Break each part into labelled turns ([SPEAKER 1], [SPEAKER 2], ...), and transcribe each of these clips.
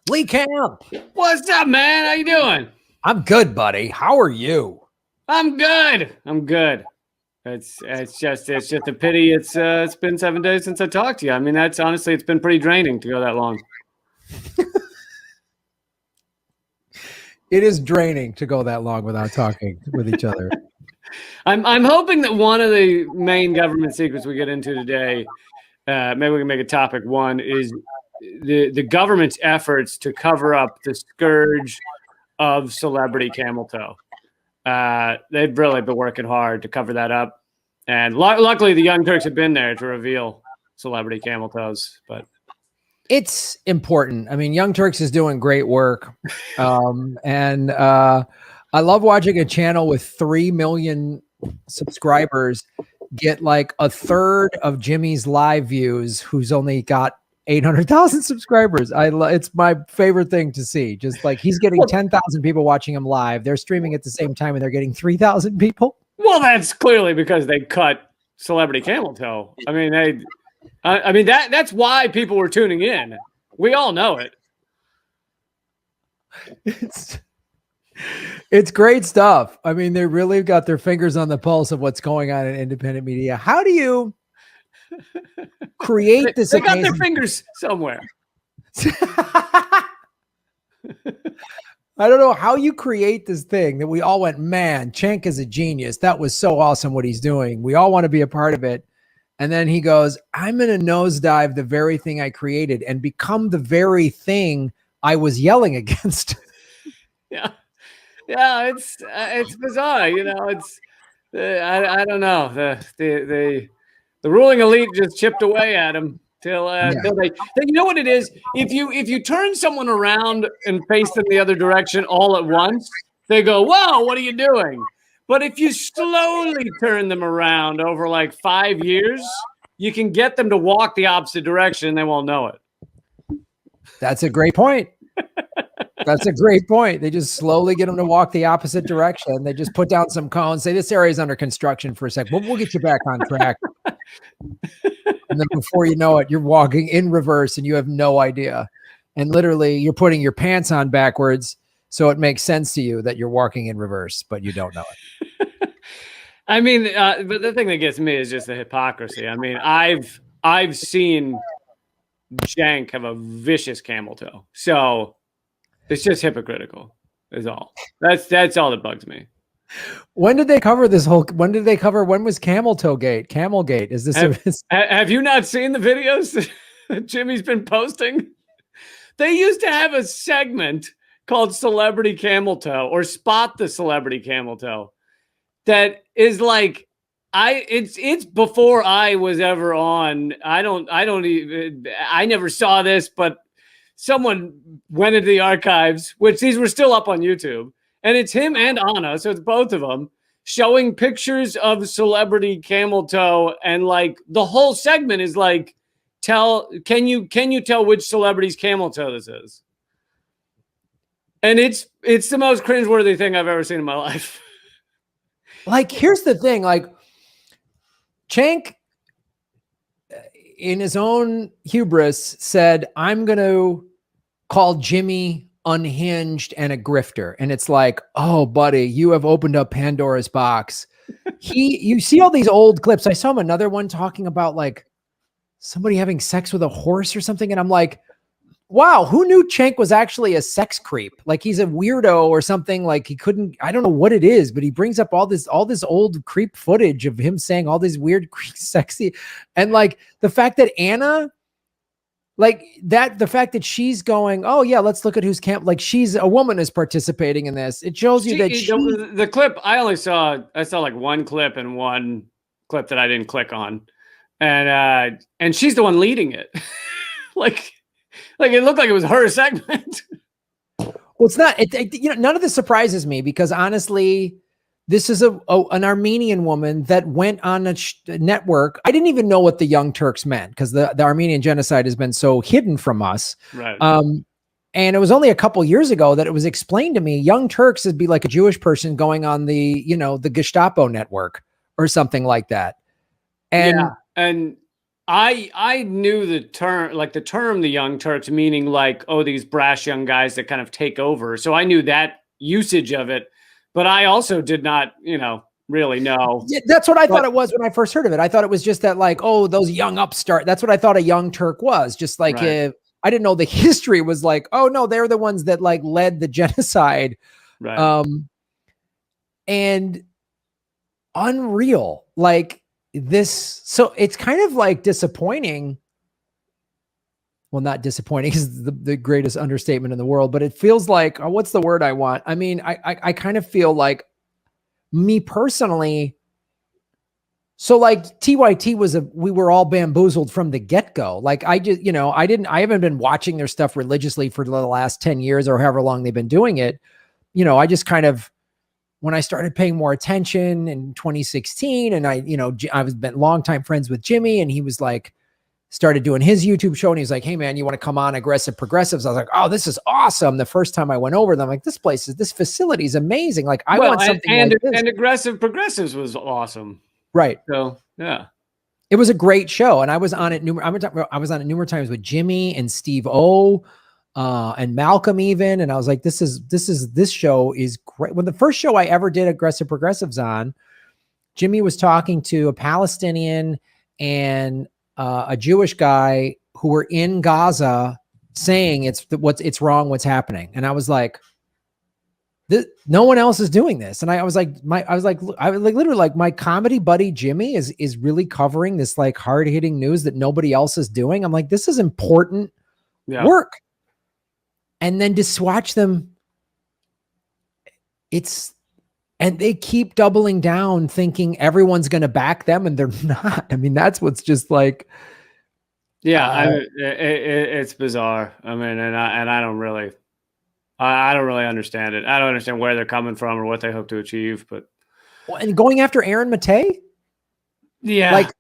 [SPEAKER 1] Lee Camp.
[SPEAKER 2] What's up, man? How you doing?
[SPEAKER 1] I'm good, buddy. How are you?
[SPEAKER 2] I'm good. It's just a pity. It's been 7 days since I talked to you. I mean, that's honestly, it's been pretty draining to go that long.
[SPEAKER 1] It is draining to go that long without talking with each other.
[SPEAKER 2] I'm hoping that one of the main government secrets we get into today, maybe we can make a topic one, is the government's efforts to cover up the scourge of celebrity camel toe. They've really been working hard to cover that up, and luckily the Young Turks have been there to reveal celebrity camel toes. But
[SPEAKER 1] it's important. I mean, Young Turks is doing great work, and I love watching a channel with 3 million subscribers get like a third of Jimmy's live views, who's only got 800,000 subscribers. It's my favorite thing to see. Just like he's getting 10,000 people watching him live. They're streaming at the same time and they're getting 3,000 people.
[SPEAKER 2] Well, that's clearly because they cut celebrity camel toe. I mean, that's why people were tuning in. We all know it.
[SPEAKER 1] It's great stuff. I mean, they really got their fingers on the pulse of what's going on in independent media. How do you create this?
[SPEAKER 2] They got their fingers somewhere.
[SPEAKER 1] I don't know how you create this thing that we all went, man, Cenk is a genius. That was so awesome what he's doing. We all want to be a part of it. And then he goes, I'm going to nosedive the very thing I created and become the very thing I was yelling against.
[SPEAKER 2] Yeah. Yeah, it's bizarre, you know. It's I don't know. The ruling elite just chipped away at him till they. You know what it is? If you turn someone around and face them the other direction all at once, they go, "Whoa, what are you doing?" But if you slowly turn them around over like 5 years, you can get them to walk the opposite direction. And they won't know it.
[SPEAKER 1] That's a great point. That's a great point. They just slowly get them to walk the opposite direction. They just put down some cones, say this area is under construction for a sec. We'll get you back on track. And then before you know it, you're walking in reverse and you have no idea. And literally you're putting your pants on backwards. So it makes sense to you that you're walking in reverse, but you don't know it.
[SPEAKER 2] I mean, but the thing that gets me is just the hypocrisy. I mean, I've seen Cenk have a vicious camel toe. So it's just hypocritical is all. That's all that bugs me.
[SPEAKER 1] When did they cover this whole, when was Camel Toe Gate? Camel Gate? Is this?
[SPEAKER 2] Have you not seen the videos that Jimmy's been posting? They used to have a segment called Celebrity Camel Toe or Spot the Celebrity Camel Toe. That is like, it's before I was ever on. I never saw this, but someone went into the archives, which these were still up on YouTube, and it's him and Anna, so it's both of them, showing pictures of celebrity camel toe, and like the whole segment is like, can you tell which celebrity's camel toe this is? And it's the most cringeworthy thing I've ever seen in my life.
[SPEAKER 1] Like, here's the thing, like Cenk, in his own hubris, said, I'm going to call Jimmy unhinged and a grifter. And it's like, oh, buddy, you have opened up Pandora's box. You see all these old clips. I saw him another one talking about like somebody having sex with a horse or something. And I'm like, wow, who knew Cenk was actually a sex creep? Like he's a weirdo or something. Like he couldn't, I don't know what it is, but he brings up all this old creep footage of him saying all these weird, sexy, and like the fact that Anna, like that, the fact that she's going, oh yeah, let's look at who's camp. Like she's a woman is participating in this. It shows you that
[SPEAKER 2] the clip I saw like one clip and one clip that I didn't click on, and she's the one leading it. Like it looked like it was her segment.
[SPEAKER 1] Well, it's not. You know, none of this surprises me because honestly, this is an Armenian woman that went on a network. I didn't even know what the Young Turks meant because the Armenian genocide has been so hidden from us.
[SPEAKER 2] Right.
[SPEAKER 1] And it was only a couple years ago that it was explained to me. Young Turks would be like a Jewish person going on the Gestapo network or something like that. And
[SPEAKER 2] yeah, and I knew the term, like the term the Young Turks, meaning like, oh, these brash young guys that kind of take over. So I knew that usage of it, but I also did not, really know.
[SPEAKER 1] Yeah, that's what I thought it was when I first heard of it. I thought it was just that, like, oh, those young upstart. That's what I thought a Young Turk was. Just like,
[SPEAKER 2] Right.
[SPEAKER 1] I didn't know the history was like, oh no, they're the ones that like led the genocide.
[SPEAKER 2] Right.
[SPEAKER 1] And unreal. Like this. So it's kind of like disappointing. Well, not disappointing is the greatest understatement in the world, but it feels like, oh, what's the word I want? I mean, I kind of feel like, me personally, so like TYT we were all bamboozled from the get-go. Like I just, I haven't been watching their stuff religiously for the last 10 years or however long they've been doing it. I just kind of, when I started paying more attention in 2016, and I was been longtime friends with Jimmy, and he was like, started doing his YouTube show, and he was like, hey man, you want to come on Aggressive Progressives? I was like, oh, this is awesome. The first time I went over them, like, this facility is amazing. Like, I want something like this.
[SPEAKER 2] And Aggressive Progressives was awesome.
[SPEAKER 1] Right.
[SPEAKER 2] So yeah.
[SPEAKER 1] It was a great show. And I was on it I was on it numerous times with Jimmy and Steve O, and Malcolm even. And I was like, this show is great. When the first show I ever did Aggressive Progressives on, Jimmy was talking to a Palestinian and a Jewish guy who were in Gaza saying it's wrong, what's happening. And I was like, no one else is doing this. And I was like, literally like, my comedy buddy Jimmy is really covering this like hard hitting news that nobody else is doing. I'm like, this is important work. And then to watch them, and they keep doubling down thinking everyone's going to back them, and they're not. I mean, that's what's just like,
[SPEAKER 2] it's bizarre. I mean, and I don't really understand it. I don't understand where they're coming from or what they hope to achieve. But
[SPEAKER 1] and going after Aaron Matei, like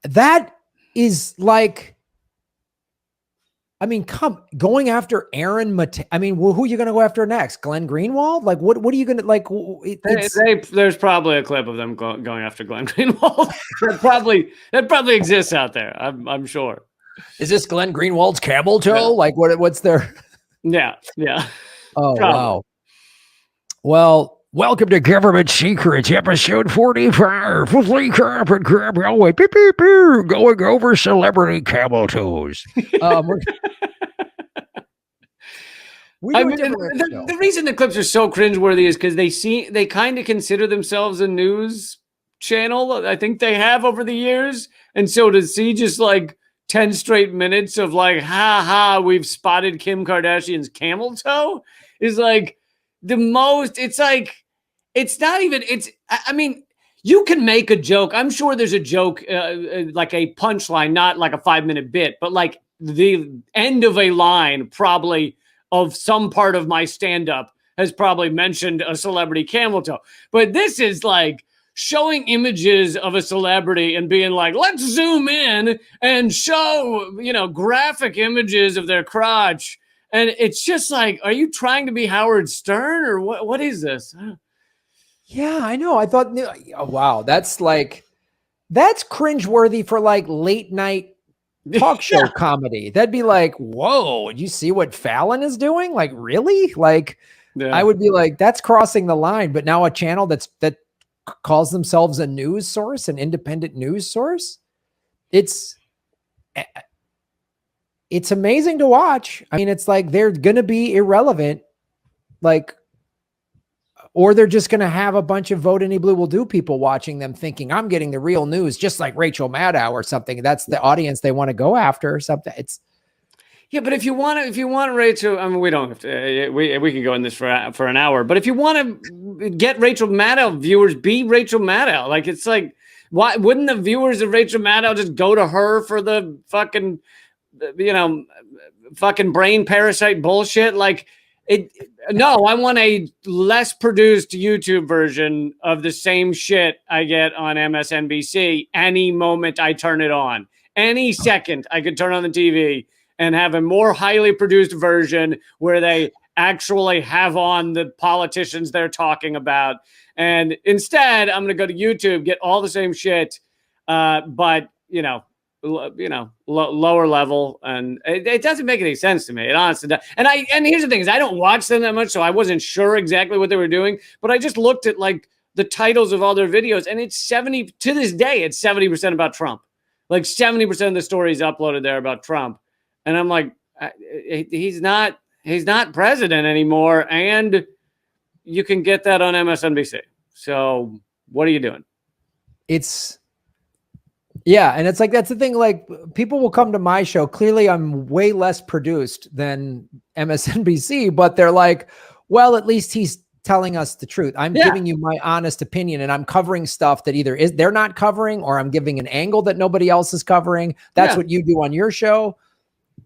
[SPEAKER 1] that is like, I mean, going after Aaron Matei. I mean, who are you going to go after next? Glenn Greenwald? Like, what are you going to like?
[SPEAKER 2] There's probably a clip of them going after Glenn Greenwald. that probably exists out there. I'm sure.
[SPEAKER 1] Is this Glenn Greenwald's camel toe? Yeah. Like, what's their?
[SPEAKER 2] Yeah.
[SPEAKER 1] Oh, probably. Wow. Well, welcome to Government Secrets, episode 45 with Lee Camp and Grab Elway. Going over celebrity camel toes.
[SPEAKER 2] The reason the clips are so cringeworthy is because they kind of consider themselves a news channel. I think they have over the years. And so to see just like 10 straight minutes of like, we've spotted Kim Kardashian's camel toe is like the most, it's like, it's not even, I mean, you can make a joke. I'm sure there's a joke, like a punchline, not like a 5-minute bit, but like the end of a line probably of some part of my stand-up has probably mentioned a celebrity camel toe. But this is like showing images of a celebrity and being like, let's zoom in and show, graphic images of their crotch. And it's just like, are you trying to be Howard Stern or what is this?
[SPEAKER 1] Yeah, I know. I thought, oh, wow, that's cringeworthy for like late night talk show comedy. That'd be like, whoa, did you see what Fallon is doing? Like, really? Like, I would be like, that's crossing the line. But now a channel that calls themselves a news source, an independent news source, it's amazing to watch. I mean, it's like they're going to be irrelevant, like, or they're just going to have a bunch of Vote Any Blue Will Do people watching them thinking I'm getting the real news, just like Rachel Maddow or something. That's the audience they want to go after or something.
[SPEAKER 2] But if you want Rachel, I mean, we don't have to, we can go in this for an hour, but if you want to get Rachel Maddow viewers, be Rachel Maddow. Like, it's like, why wouldn't the viewers of Rachel Maddow just go to her for the fucking, fucking brain parasite bullshit? Like, no, I want a less produced YouTube version of the same shit I get on MSNBC any moment I turn it on. Any second I could turn on the TV and have a more highly produced version where they actually have on the politicians they're talking about. And instead, I'm going to go to YouTube, get all the same shit, but, lower level, and it doesn't make any sense to me. It honestly does. And here's the thing is I don't watch them that much, so I wasn't sure exactly what they were doing, but I just looked at like the titles of all their videos, and it's 70 to this day. It's 70% about Trump. Like 70% of the stories uploaded there about Trump, and I'm like, he's not president anymore, and you can get that on MSNBC. So what are you doing?
[SPEAKER 1] Yeah, and it's like, that's the thing, like people will come to my show. Clearly I'm way less produced than MSNBC, but they're like, well, at least he's telling us the truth. I'm giving you my honest opinion, and I'm covering stuff that either they're not covering, or I'm giving an angle that nobody else is covering. That's what you do on your show.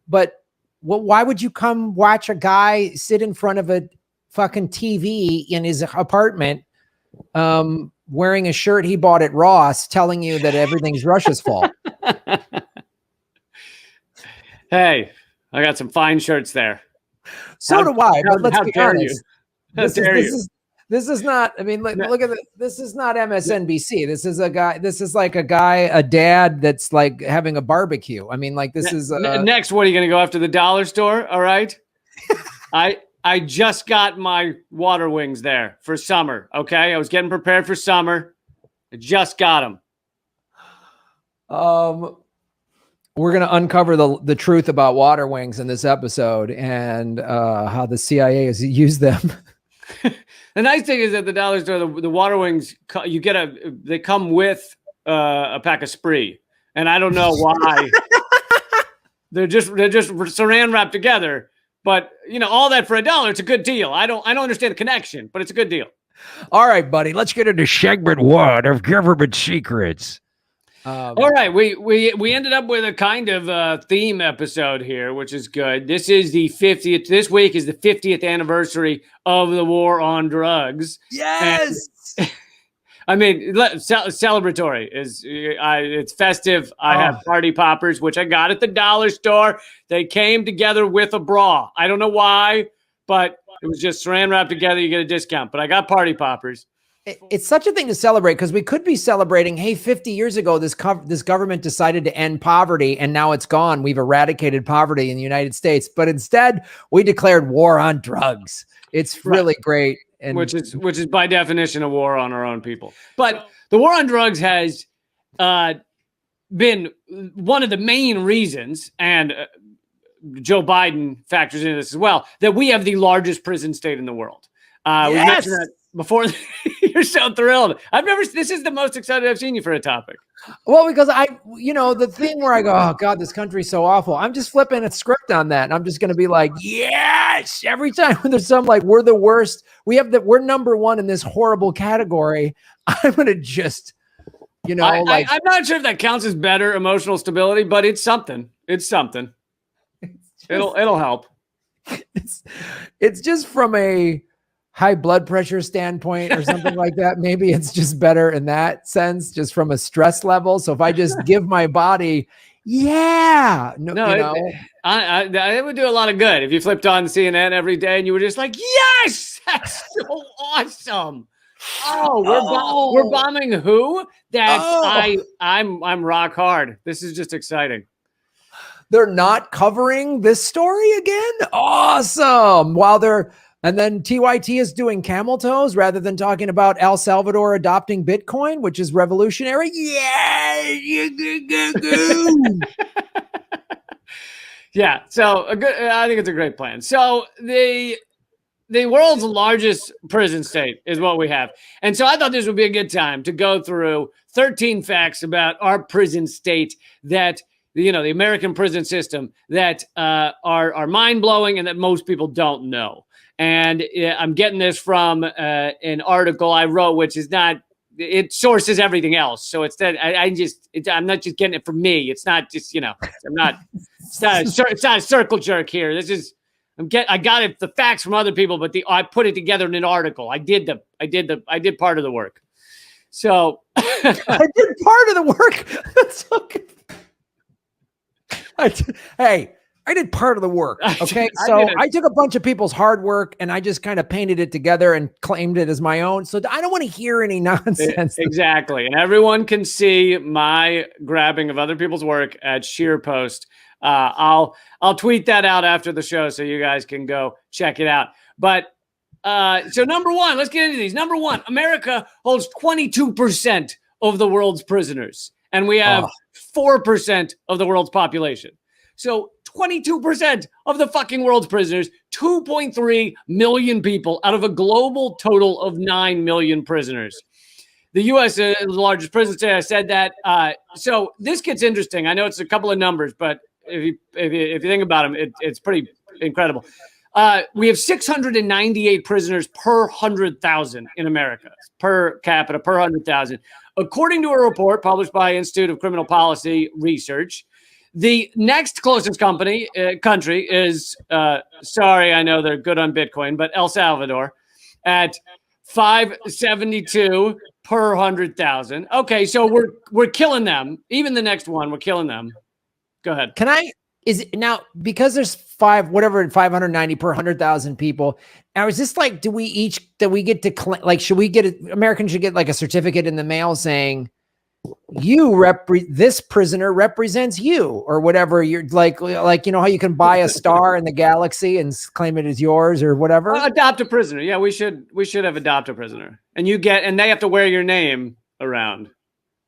[SPEAKER 1] But why would you come watch a guy sit in front of a fucking TV in his apartment, wearing a shirt he bought at Ross, telling you that everything's Russia's fault?
[SPEAKER 2] Hey, I got some fine shirts there.
[SPEAKER 1] So do I, but let's be honest.
[SPEAKER 2] This
[SPEAKER 1] is not, I mean, look at this is not MSNBC. This is a dad that's like having a barbecue. I mean, like this is
[SPEAKER 2] next. What are you going to go after the dollar store? All right. I just got my water wings there for summer. Okay. I was getting prepared for summer. I just got them.
[SPEAKER 1] We're going to uncover the truth about water wings in this episode, and how the CIA has used them.
[SPEAKER 2] The nice thing is at the dollar store, the water wings, they come with a pack of Spree, and I don't know why. they're just saran wrapped together, but all that for $1, it's a good deal. I don't understand the connection, but it's a good deal.
[SPEAKER 1] All right, buddy, let's get into segment 1 of Government Secrets.
[SPEAKER 2] All right, we ended up with a kind of theme episode here, which is good. This is the 50th. This week is the 50th anniversary of the war on drugs.
[SPEAKER 1] Yes.
[SPEAKER 2] And, I mean, celebratory it's festive. I have party poppers, which I got at the dollar store. They came together with a bra. I don't know why, but it was just saran wrapped together. You get a discount, but I got party poppers.
[SPEAKER 1] It's such a thing to celebrate, because we could be celebrating, hey, 50 years ago, this government decided to end poverty, and now it's gone. We've eradicated poverty in the United States, but instead we declared war on drugs. It's really great. And
[SPEAKER 2] which is by definition a war on our own people. But the war on drugs has been one of the main reasons, and Joe Biden factors into this as well, that we have the largest prison state in the world. We mentioned that before. You're so thrilled. This is the most excited I've seen you for a topic.
[SPEAKER 1] Well, because the thing where I go, oh God, this country's so awful. I'm just flipping a script on that. And I'm just going to be like, yes, every time when there's some like, we're the worst. We're number one in this horrible category. I'm going to just, I'm
[SPEAKER 2] not sure if that counts as better emotional stability, but it's something. It'll help.
[SPEAKER 1] It's just from a high blood pressure standpoint or something like that. Maybe it's just better in that sense, just from a stress level. So if I just give my body, it would do a lot of good if you flipped on CNN every day and you were just like, yes, that's so awesome. We're bombing who? I'm rock hard. This is just exciting. They're not covering this story again. Awesome. And then TYT is doing camel toes rather than talking about El Salvador adopting Bitcoin, which is revolutionary. Yeah.
[SPEAKER 2] Yeah. So I think it's a great plan. So the world's largest prison state is what we have. And so I thought this would be a good time to go through 13 facts about our prison state that, the American prison system that are mind-blowing and that most people don't know. And I'm getting this from an article I wrote, which is not, it sources everything else. So it's that I'm not just getting it from me. It's not just, it's not a circle jerk here. I got it, the facts from other people, but I put it together in an article. I did part of the work. So
[SPEAKER 1] I did part of the work. That's okay. Hey, I did part of the work. Okay.
[SPEAKER 2] I
[SPEAKER 1] So
[SPEAKER 2] did it.
[SPEAKER 1] I took a bunch of people's hard work and I just kind of painted it together and claimed it as my own. So I don't want to hear any nonsense.
[SPEAKER 2] Exactly. And everyone can see my grabbing of other people's work at SheerPost. I'll tweet that out after the show so you guys can go check it out. But so number one, let's get into these. Number one, America holds 22% of the world's prisoners, and we have 4% of the world's population. So 22% of the fucking world's prisoners, 2.3 million people out of a global total of 9 million prisoners. The U.S. is the largest prison state. I said that. So this gets interesting. I know it's a couple of numbers, but if you think about them, it's pretty incredible. We have 698 prisoners per 100,000 in America, per capita, per 100,000. According to a report published by Institute of Criminal Policy Research, the next closest country is, sorry, I know they're good on Bitcoin, but El Salvador at 572 per 100,000. Okay, so we're killing them. Even the next one, we're killing them. Go ahead.
[SPEAKER 1] Is it now because there's 590 per 100,000 people? Now, is this like, do we get to like, should we get Americans should get like a certificate in the mail saying this prisoner represents you or whatever? You're like, you know how you can buy a star in the galaxy and claim it as yours or whatever?
[SPEAKER 2] Adopt a prisoner. Yeah, we should have adopt a prisoner, and they have to wear your name around.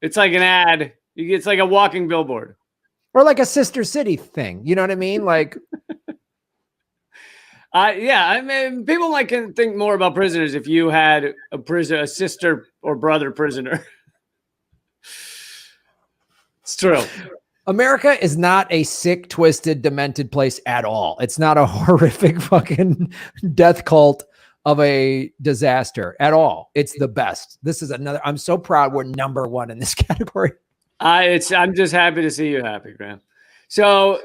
[SPEAKER 2] It's like an ad. It's like a walking billboard.
[SPEAKER 1] Or like a sister city thing. You know what I mean? Like,
[SPEAKER 2] yeah, I mean, people might think more about prisoners if you had a sister or brother prisoner. It's true.
[SPEAKER 1] America is not a sick, twisted, demented place at all. It's not a horrific fucking death cult of a disaster at all. It's the best. This is I'm so proud we're number one in this category.
[SPEAKER 2] I'm just happy to see you happy, Graham. So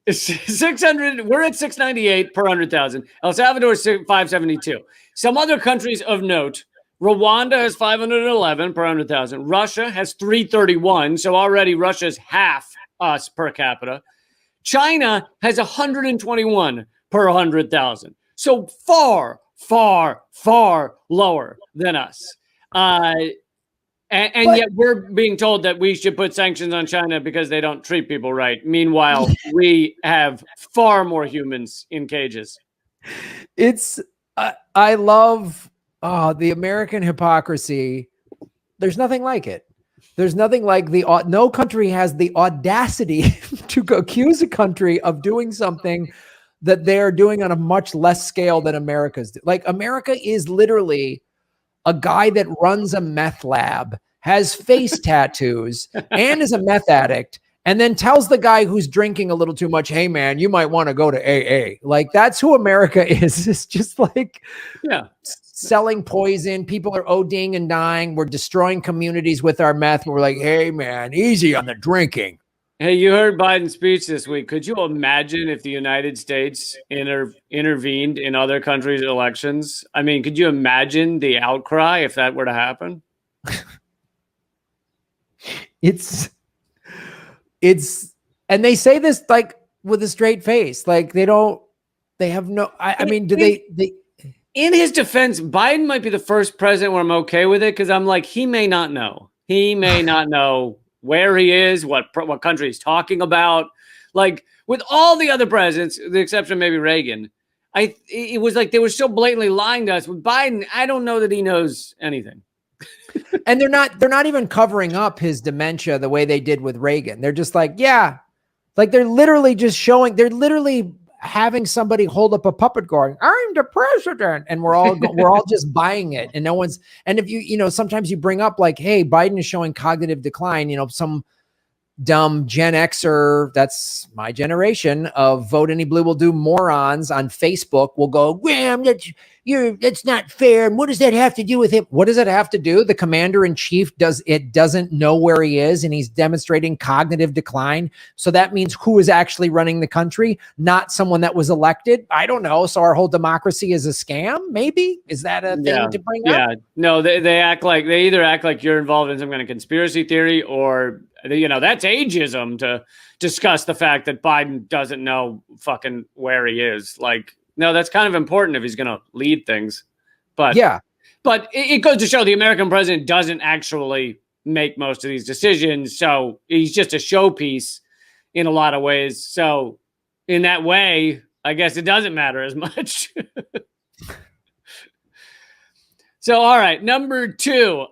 [SPEAKER 2] 600, we're at 698 per 100,000. El Salvador is 572. Some other countries of note: Rwanda has 511 per 100,000. Russia has 331. So already Russia's half us per capita. China has 121 per 100,000. So far, far, far lower than us. And yet we're being told that we should put sanctions on China because they don't treat people right. Meanwhile, we have far more humans in cages.
[SPEAKER 1] I love the American hypocrisy. There's nothing like it. There's nothing like no country has the audacity to accuse a country of doing something that they're doing on a much less scale than America's. Like, America is literally a guy that runs a meth lab, has face tattoos, and is a meth addict, and then tells the guy who's drinking a little too much, hey, man, you might want to go to AA. Like, that's who America is. It's just like selling poison. People are ODing and dying. We're destroying communities with our meth. We're like, hey, man, easy on the drinking.
[SPEAKER 2] Hey, you heard Biden's speech this week. Could you imagine if the United States intervened in other countries' elections? I mean, could you imagine the outcry if that were to happen?
[SPEAKER 1] It's, and they say this like with a straight face. Like they have no, I mean, do they,
[SPEAKER 2] in his defense, Biden might be the first president where I'm okay with it. Cause I'm like, he may not know. He may not know where he is, what country he's talking about. Like, with all the other presidents, the exception of maybe Reagan, it was like they were so blatantly lying to us. With Biden, I don't know that he knows anything.
[SPEAKER 1] And they're not even covering up his dementia the way they did with Reagan. They're just like, yeah, like they're literally having somebody hold up a puppet going, I'm the president. And we're all just buying it. And and if sometimes you bring up like, hey, Biden is showing cognitive decline, some dumb Gen Xer, that's my generation of vote any blue will do morons on Facebook will go, Graham, that's not fair. And what does that have to do with him? What does it have to do? The commander in chief doesn't know where he is, and he's demonstrating cognitive decline. So that means who is actually running the country, not someone that was elected. I don't know. So our whole democracy is a scam. Maybe is that a thing to bring up?
[SPEAKER 2] Yeah, no, they either act like you're involved in some kind of conspiracy theory, or that's ageism to discuss the fact that Biden doesn't know fucking where he is. Like, no, that's kind of important if he's going to lead things. But
[SPEAKER 1] yeah,
[SPEAKER 2] but it goes to show the American president doesn't actually make most of these decisions. So he's just a showpiece in a lot of ways. So in that way, I guess it doesn't matter as much. So, all right, number 2,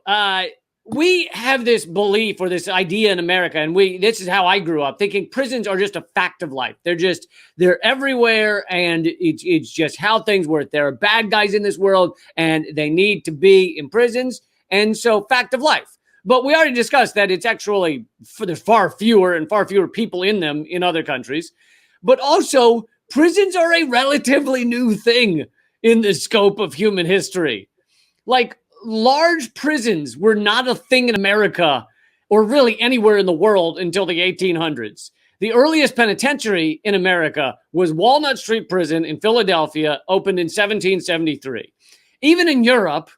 [SPEAKER 2] we have this belief or this idea in America, and this is how I grew up, thinking prisons are just a fact of life. They're everywhere, and it's just how things work. There are bad guys in this world, and they need to be in prisons, and so fact of life. But we already discussed that it's actually, there's far fewer people in them in other countries. But also, prisons are a relatively new thing in the scope of human history. Like, large prisons were not a thing in America or really anywhere in the world until the 1800s. The earliest penitentiary in America was Walnut Street Prison in Philadelphia, opened in 1773. Even in Europe,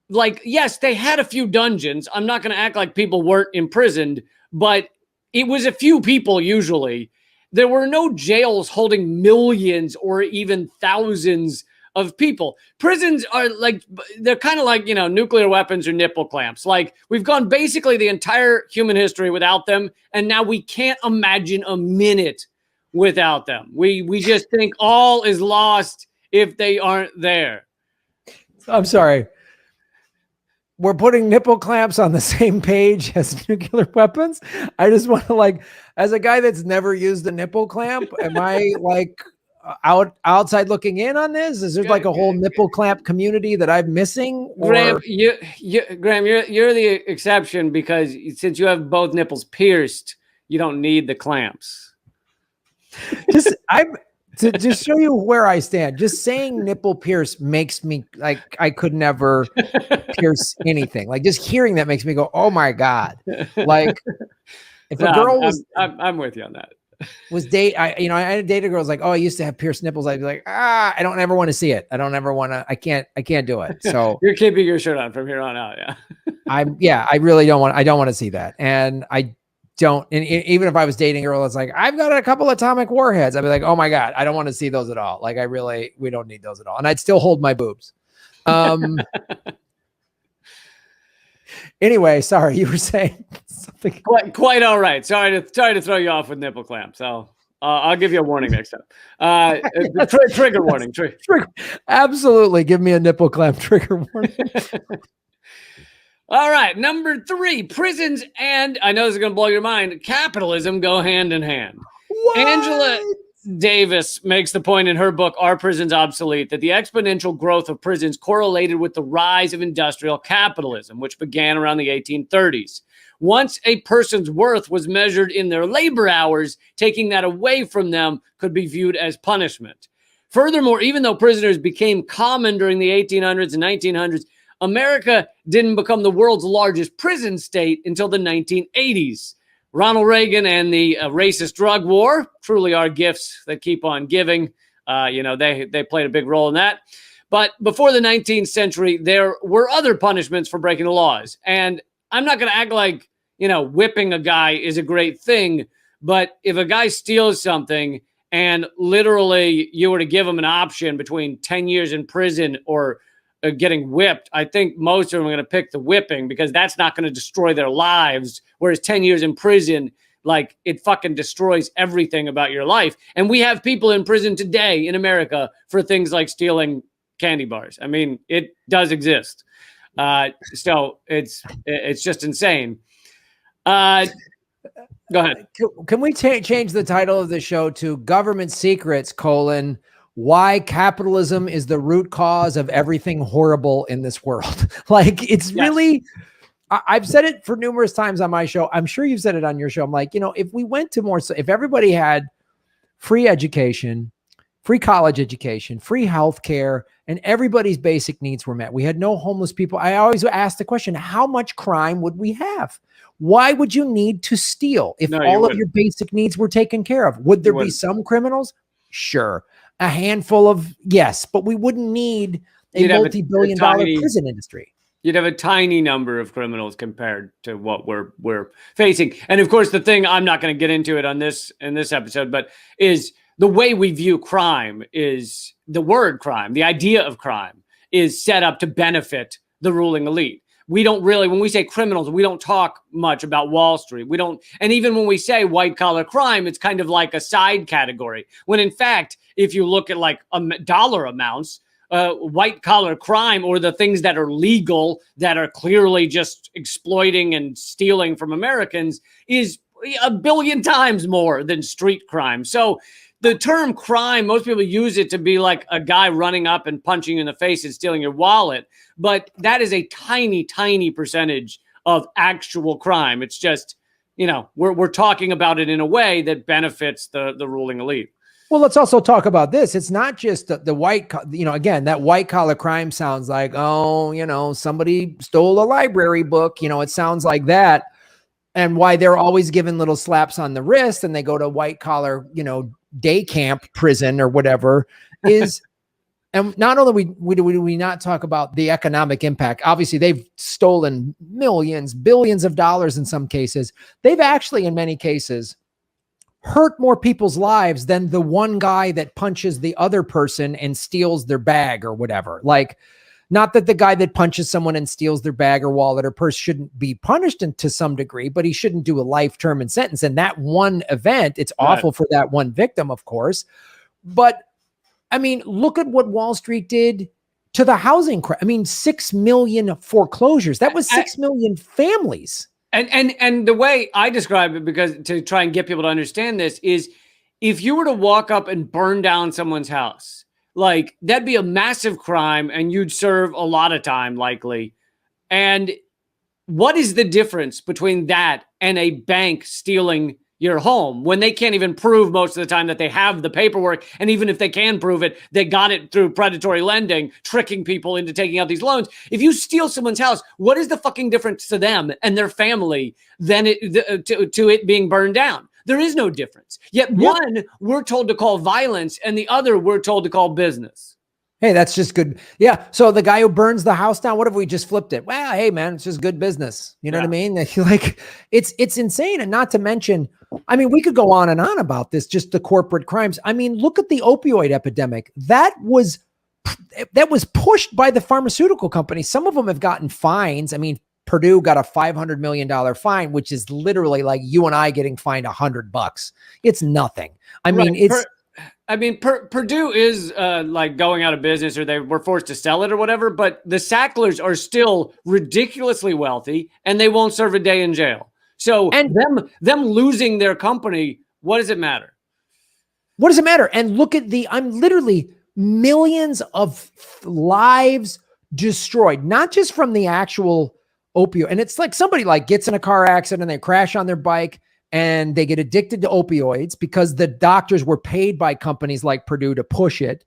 [SPEAKER 2] like, yes, they had a few dungeons. I'm not going to act like people weren't imprisoned, but it was a few people usually. There were no jails holding millions or even thousands of people. Prisons are like, they're kind of like, nuclear weapons or nipple clamps. Like, we've gone basically the entire human history without them, and now we can't imagine a minute without them. We just think all is lost if they aren't there.
[SPEAKER 1] I'm sorry. We're putting nipple clamps on the same page as nuclear weapons. I just want to, as a guy that's never used a nipple clamp, am I outside looking in on this? Is there like a whole nipple clamp community that I'm missing? Or?
[SPEAKER 2] Graham, you're the exception, because since you have both nipples pierced, you don't need the clamps.
[SPEAKER 1] To just show you where I stand, just saying nipple pierce makes me like I could never pierce anything. Like, just hearing that makes me go, oh my God. Like, if a girl was,
[SPEAKER 2] I'm with you on that.
[SPEAKER 1] I had dated girls like, oh, I used to have pierced nipples. I'd be like, I don't ever want to see it. I don't ever want to, I can't do it. So
[SPEAKER 2] you're keeping your shirt on from here on out. Yeah.
[SPEAKER 1] I really don't want to see that. And I don't, and even if I was dating a girl that's like, I've got a couple atomic warheads, I'd be like, oh my God, I don't want to see those at all. Like, we don't need those at all. And I'd still hold my boobs. Anyway, sorry, you were saying something.
[SPEAKER 2] Quite all right. Sorry to throw you off with nipple clamps. So I'll give you a warning next time. Trigger warning.
[SPEAKER 1] Absolutely, give me a nipple clamp trigger warning.
[SPEAKER 2] All right, number 3, prisons and, I know this is going to blow your mind, capitalism go hand in hand.
[SPEAKER 1] What?
[SPEAKER 2] Angela Davis makes the point in her book, Are Prisons Obsolete?, that the exponential growth of prisons correlated with the rise of industrial capitalism, which began around the 1830s. Once a person's worth was measured in their labor hours, taking that away from them could be viewed as punishment. Furthermore, even though prisoners became common during the 1800s and 1900s, America didn't become the world's largest prison state until the 1980s. Ronald Reagan and the racist drug war truly are gifts that keep on giving. They played a big role in that. But before the 19th century, there were other punishments for breaking the laws. And I'm not going to act like, whipping a guy is a great thing. But if a guy steals something and literally you were to give him an option between 10 years in prison or getting whipped, I think most of them are going to pick the whipping, because that's not going to destroy their lives. Whereas 10 years in prison, like, it fucking destroys everything about your life. And we have people in prison today in America for things like stealing candy bars. I mean, it does exist. So it's just insane. Go ahead.
[SPEAKER 1] Can we change the title of the show to Government Secrets, why capitalism is the root cause of everything horrible in this world? Like, it's really, I've said it for numerous times on my show. I'm sure you've said it on your show. I'm like, if we went to if everybody had free education, free college education, free healthcare, and everybody's basic needs were met, we had no homeless people. I always ask the question, how much crime would we have? Why would you need to steal if all of your basic needs were taken care of? Would there be some criminals? Sure. A handful of, yes, but we wouldn't need a multi-billion-dollar prison industry.
[SPEAKER 2] You'd have a tiny number of criminals compared to what we're facing. And of course, the thing, I'm not going to get into it on this in this episode, but is the way we view crime is the word crime, the idea of crime is set up to benefit the ruling elite. We don't really, when we say criminals, we don't talk much about Wall Street. We don't, and even when we say white collar crime, it's kind of like a side category. When in fact, if you look at like dollar amounts, white collar crime, or the things that are legal that are clearly just exploiting and stealing from Americans, is a billion times more than street crime. So the term crime, most people use it to be like a guy running up and punching you in the face and stealing your wallet. But that is a tiny, tiny percentage of actual crime. It's just, you know, we're talking about it in a way that benefits the ruling elite.
[SPEAKER 1] Well, let's also talk about this. It's not just the white, you know, again, that white collar crime sounds like, oh, you know, somebody stole a library book. You know, it sounds like that. And why they're always given little slaps on the wrist and they go to white collar, you know, day camp prison or whatever is, and not only do we not talk about the economic impact. Obviously, they've stolen millions, billions of dollars in some cases. They've actually, in many cases, hurt more people's lives than the one guy that punches the other person and steals their bag or whatever. Like, not that the guy that punches someone and steals their bag or wallet or purse shouldn't be punished to some degree, but he shouldn't do a life term in sentence. And that one event, it's awful for that one victim, of course. But I mean, look at what Wall Street did to the housing crisis. I mean, 6 million foreclosures. That was 6 million families.
[SPEAKER 2] And the way I describe it, because to try and get people to understand this, is if you were to walk up and burn down someone's house, like that'd be a massive crime and you'd serve a lot of time likely. And what is the difference between that and a bank stealing your home when they can't even prove most of the time that they have the paperwork? And even if they can prove it, they got it through predatory lending, tricking people into taking out these loans. If you steal someone's house, what is the fucking difference to them and their family than to it being burned down? There is no difference. Yet one we're told to call violence and the other we're told to call business.
[SPEAKER 1] Hey, that's just good. Yeah. So the guy who burns the house down, what if we just flipped it? Well, hey man, it's just good business. You know what I mean? Like it's insane. And not to mention, I mean, we could go on and on about this, just the corporate crimes. I mean, look at the opioid epidemic. That was pushed by the pharmaceutical companies. Some of them have gotten fines. I mean, Purdue got a $500 million fine, which is literally like you and I getting fined $100. It's nothing. I mean,
[SPEAKER 2] Purdue is like going out of business, or they were forced to sell it or whatever, but the Sacklers are still ridiculously wealthy and they won't serve a day in jail. So and them losing their company, what does it matter?
[SPEAKER 1] What does it matter? And look at I'm literally millions of lives destroyed, not just from the actual opioid. And it's like somebody like gets in a car accident and they crash on their bike and they get addicted to opioids because the doctors were paid by companies like Purdue to push it.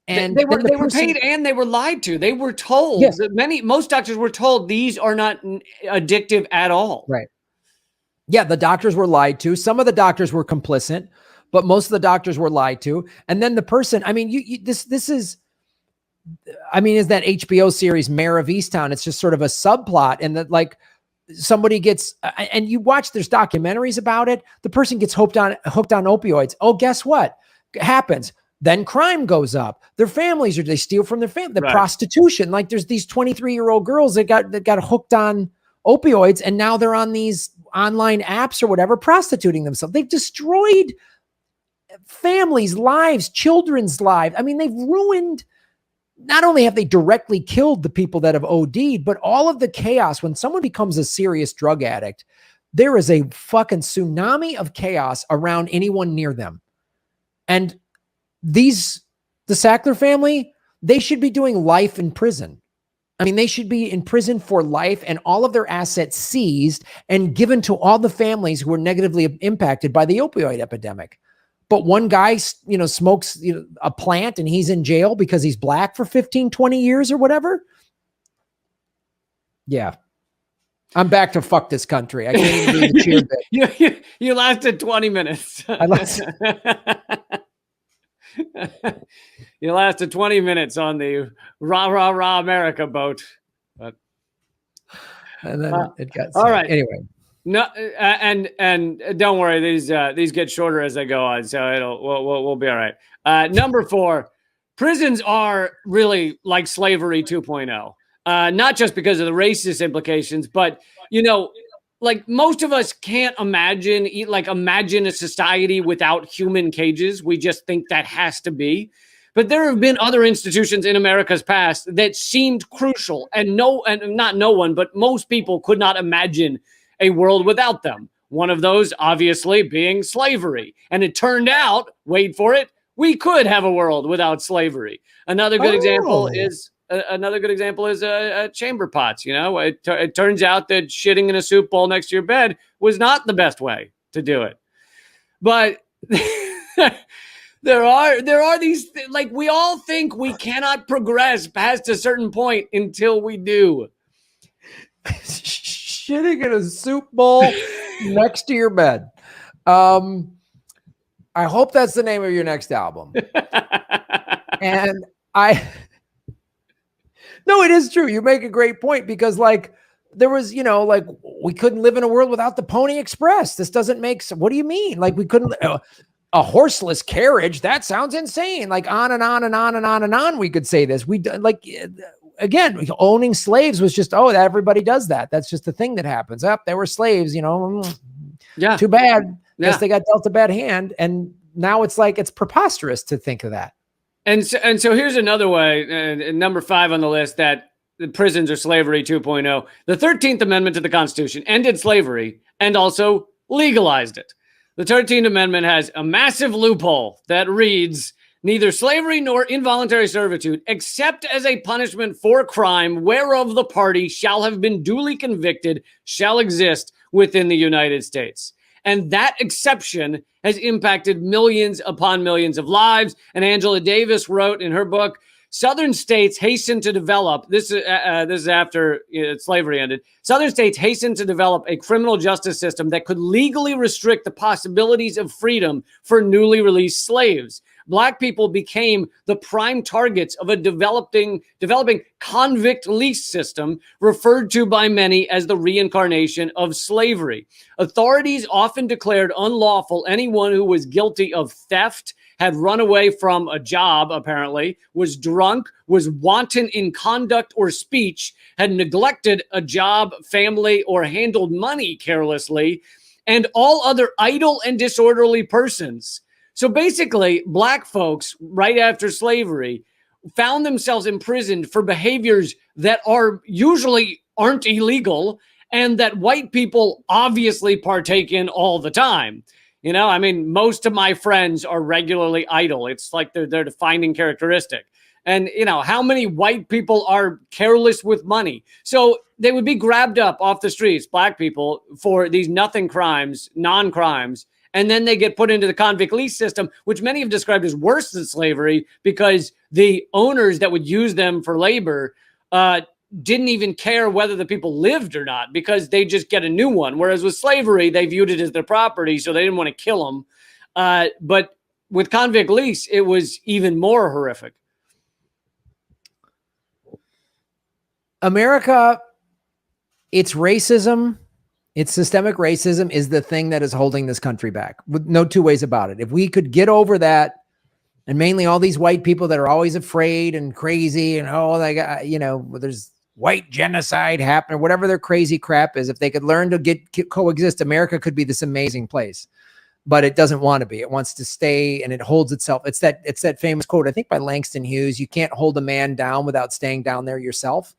[SPEAKER 1] And
[SPEAKER 2] they were paid and they were lied to. They were told most doctors were told these are not addictive at all.
[SPEAKER 1] Right. Yeah. The doctors were lied to. Some of the doctors were complicit, but most of the doctors were lied to. And then the person, I mean, this is that HBO series, Mayor of Easttown. It's just sort of a subplot. And that like somebody gets, and you watch, there's documentaries about it. The person gets hooked on opioids. Oh, guess what happens? Then crime goes up. Their families they steal from their family, prostitution. Like there's these 23-year-old girls that got hooked on opioids. And now they're on these online apps or whatever, prostituting themselves. They've destroyed families' lives, children's lives. I mean, they've ruined. Not only have they directly killed the people that have OD'd, but all of the chaos. When someone becomes a serious drug addict, there is a fucking tsunami of chaos around anyone near them. And the Sackler family, they should be doing life in prison. I mean, they should be in prison for life and all of their assets seized and given to all the families who were negatively impacted by the opioid epidemic. But one guy, smokes a plant and he's in jail because he's black for 15, 20 years or whatever. Yeah. I'm back to fuck this country. I can't even do the cheer bit.
[SPEAKER 2] You lasted 20 minutes. You lasted 20 minutes on the rah, rah, rah America boat. But
[SPEAKER 1] And then it got
[SPEAKER 2] all
[SPEAKER 1] sick.
[SPEAKER 2] right.
[SPEAKER 1] Anyway.
[SPEAKER 2] No, and don't worry, these get shorter as they go on, so we'll be all right. Number 4, prisons are really like slavery 2.0. Not just because of the racist implications, but like most of us can't imagine a society without human cages. We just think that has to be. But there have been other institutions in America's past that seemed crucial, and not no one, but most people could not imagine a world without them. One of those, obviously, being slavery. And it turned out, wait for it, we could have a world without slavery. Another good example is chamber pots. It turns out that shitting in a soup bowl next to your bed was not the best way to do it. But there are these like we all think we cannot progress past a certain point until we do.
[SPEAKER 1] Shitting in a soup bowl next to your bed. I hope that's the name of your next album. And no, it is true. You make a great point because like there was, like we couldn't live in a world without the Pony Express. This doesn't make sense. What do you mean? Like we couldn't, a horseless carriage. That sounds insane. Like on and on and on and on and on. We could say this. Again, owning slaves was just, everybody does that. That's just the thing that happens. They were slaves,
[SPEAKER 2] Yeah.
[SPEAKER 1] Too bad.
[SPEAKER 2] Yeah.
[SPEAKER 1] Guess they got dealt a bad hand. And now it's like, it's preposterous to think of that.
[SPEAKER 2] And so here's another way, number 5 on the list, that the prisons are slavery 2.0. The 13th Amendment to the Constitution ended slavery and also legalized it. The 13th Amendment has a massive loophole that reads, neither slavery nor involuntary servitude, except as a punishment for crime whereof the party shall have been duly convicted, shall exist within the United States. And that exception has impacted millions upon millions of lives. And Angela Davis wrote in her book, Southern states hasten to develop, this is after slavery ended, Southern states hasten to develop a criminal justice system that could legally restrict the possibilities of freedom for newly released slaves. Black people became the prime targets of a developing convict lease system referred to by many as the reincarnation of slavery. Authorities often declared unlawful anyone who was guilty of theft, had run away from a job, apparently, was drunk, was wanton in conduct or speech, had neglected a job, family, or handled money carelessly, and all other idle and disorderly persons. So basically, black folks, right after slavery, found themselves imprisoned for behaviors that aren't illegal and that white people obviously partake in all the time. Most of my friends are regularly idle. It's like their defining characteristic. And, how many white people are careless with money? So they would be grabbed up off the streets, black people, for these nothing crimes, non-crimes. And then they get put into the convict lease system, which many have described as worse than slavery because the owners that would use them for labor didn't even care whether the people lived or not because they just get a new one. Whereas with slavery, they viewed it as their property, so they didn't want to kill them. But with convict lease, it was even more horrific.
[SPEAKER 1] America, its racism, its systemic racism is the thing that is holding this country back. With no two ways about it. If we could get over that, and mainly all these white people that are always afraid and crazy and, there's white genocide happening, whatever their crazy crap is, if they could learn to coexist, America could be this amazing place. But it doesn't want to be. It wants to stay, and it holds itself. It's that famous quote, I think by Langston Hughes, you can't hold a man down without staying down there yourself.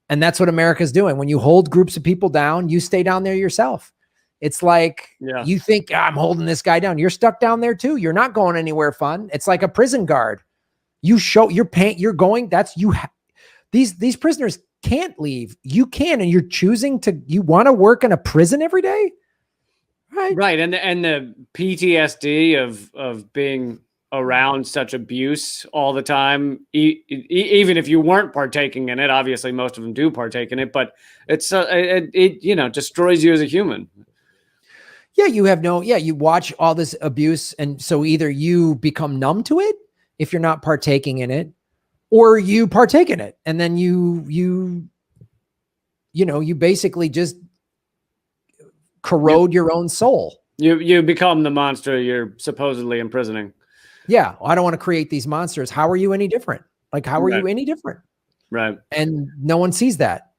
[SPEAKER 1] And that's what America's doing. When you hold groups of people down, you stay down there yourself. It's like, You think I'm holding this guy down. You're stuck down there too. You're not going anywhere fun. It's like a prison guard. You show your paint, you're going, these prisoners can't leave. You can, and you're choosing you want to work in a prison every day?
[SPEAKER 2] Right. And the PTSD of being around such abuse all the time, even if you weren't partaking in it. Obviously, most of them do partake in it, but it destroys you as a human.
[SPEAKER 1] Yeah, you watch all this abuse, and so either you become numb to it if you're not partaking in it, or you partake in it, and then you you basically just corrode your own soul.
[SPEAKER 2] You become the monster you're supposedly imprisoning.
[SPEAKER 1] Yeah. I don't want to create these monsters. How are you any different? Like, how are you any different?
[SPEAKER 2] Right.
[SPEAKER 1] And no one sees that.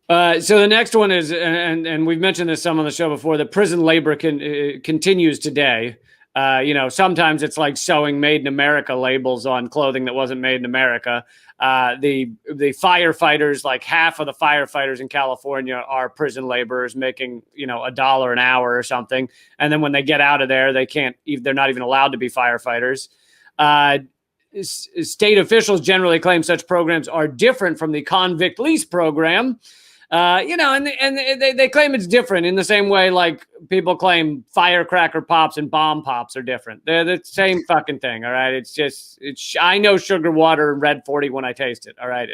[SPEAKER 2] So the next one is, and we've mentioned this some on the show before, that prison labor continues today. Sometimes it's like sewing "Made in America" labels on clothing that wasn't made in America. The firefighters, like half of the firefighters in California are prison laborers making, $1 an hour or something. And then when they get out of there, they're not even allowed to be firefighters. State officials generally claim such programs are different from the convict lease program. And they claim it's different in the same way like people claim firecracker pops and bomb pops are different. They're the same fucking thing. All right. I know sugar water and Red 40 when I taste it. All right.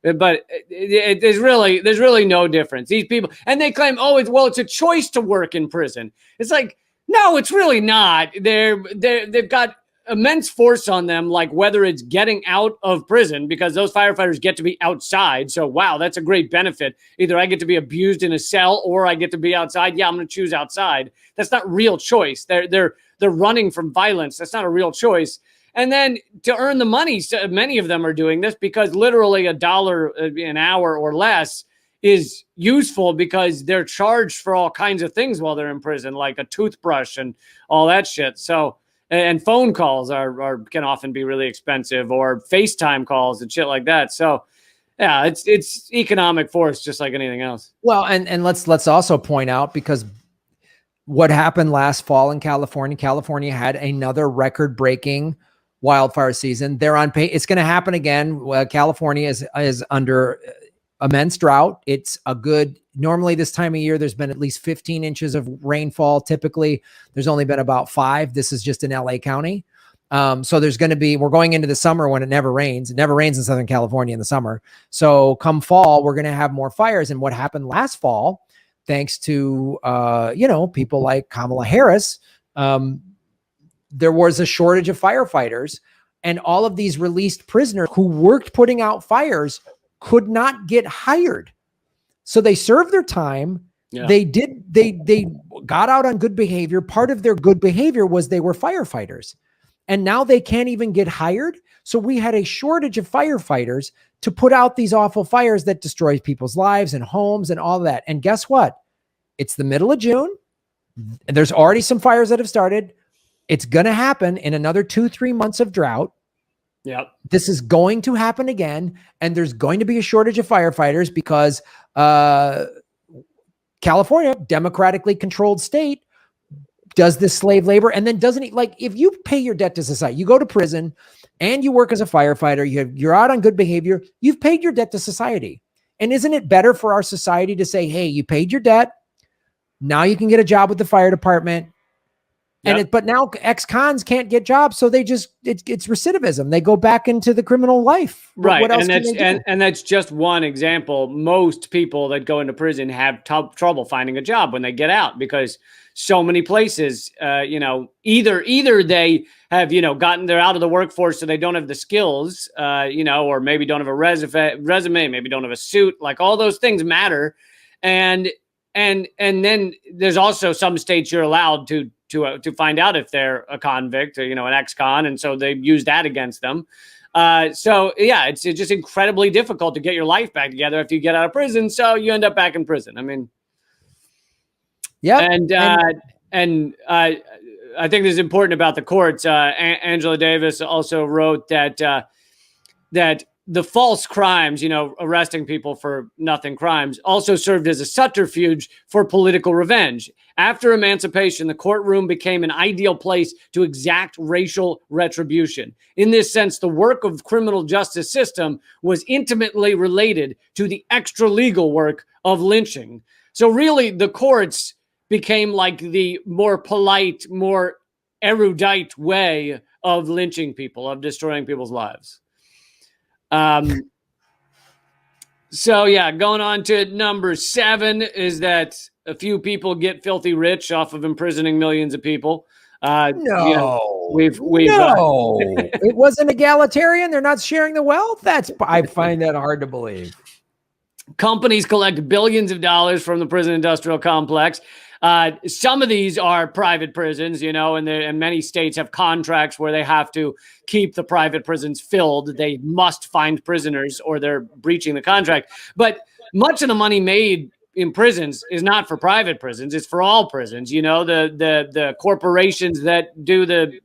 [SPEAKER 2] There's really no difference. These people, and they claim, it's a choice to work in prison. It's like, no, it's really not. They've got immense force on them, like whether it's getting out of prison, because those firefighters get to be outside. So, wow, that's a great benefit. Either I get to be abused in a cell or I get to be outside. Yeah, I'm going to choose outside. That's not real choice. They're running from violence. That's not a real choice. And then to earn the money, so many of them are doing this because literally $1 an hour or less is useful because they're charged for all kinds of things while they're in prison, like a toothbrush and all that shit. So, and phone calls can often be really expensive, or FaceTime calls and shit like that. So, yeah, it's economic force just like anything else.
[SPEAKER 1] Well, and let's also point out, because what happened last fall in California had another record-breaking wildfire season. They're on pace. It's going to happen again. California is under immense drought. It's normally this time of year, there's been at least 15 inches of rainfall. Typically, there's only been about 5. This is just in LA County. So we're going into the summer when it never rains. It never rains in Southern California in the summer. So come fall, we're going to have more fires. And what happened last fall, thanks to, people like Kamala Harris, there was a shortage of firefighters, and all of these released prisoners who worked putting out fires could not get hired. So they served their time. Yeah. They got out on good behavior. Part of their good behavior was they were firefighters, and now they can't even get hired. So we had a shortage of firefighters to put out these awful fires that destroy people's lives and homes and all that. And guess what? It's the middle of June. There's already some fires that have started. It's going to happen in another 2-3 months of drought.
[SPEAKER 2] Yep.
[SPEAKER 1] This is going to happen again, and there's going to be a shortage of firefighters because California, democratically controlled state, does this slave labor, and then doesn't it, like, if you pay your debt to society, you go to prison and you work as a firefighter, you're out on good behavior, you've paid your debt to society. And isn't it better for our society to say, hey, you paid your debt, now you can get a job with the fire department. Yep. But now ex-cons can't get jobs, so it's recidivism. They go back into the criminal life.
[SPEAKER 2] Right.
[SPEAKER 1] What else
[SPEAKER 2] and that's just one example. Most people that go into prison have trouble finding a job when they get out, because so many places, either they have, they're out of the workforce, so they don't have the skills, or maybe don't have a resume, maybe don't have a suit. Like, all those things matter. And then there's also some states you're allowed to find out if they're a convict or, an ex-con. And so they use that against them. So yeah, it's just incredibly difficult to get your life back together after you get out of prison. So you end up back in prison. I mean, yeah. And I think this is important about the courts. Angela Davis also wrote that the false crimes, arresting people for nothing crimes, also served as a subterfuge for political revenge. After emancipation, the courtroom became an ideal place to exact racial retribution. In this sense, the work of the criminal justice system was intimately related to the extra-legal work of lynching. So really, the courts became like the more polite, more erudite way of lynching people, of destroying people's lives. So yeah, going on to number 7 is that a few people get filthy rich off of imprisoning millions of people.
[SPEAKER 1] No,
[SPEAKER 2] no,
[SPEAKER 1] it wasn't egalitarian. They're not sharing the wealth. I find that hard to believe.
[SPEAKER 2] Companies collect billions of dollars from the prison industrial complex. Some of these are private prisons, you know, and many states have contracts where they have to keep the private prisons filled. They must find prisoners or they're breaching the contract. But much of the money made in prisons is not for private prisons. It's for all prisons. You know, the corporations that do the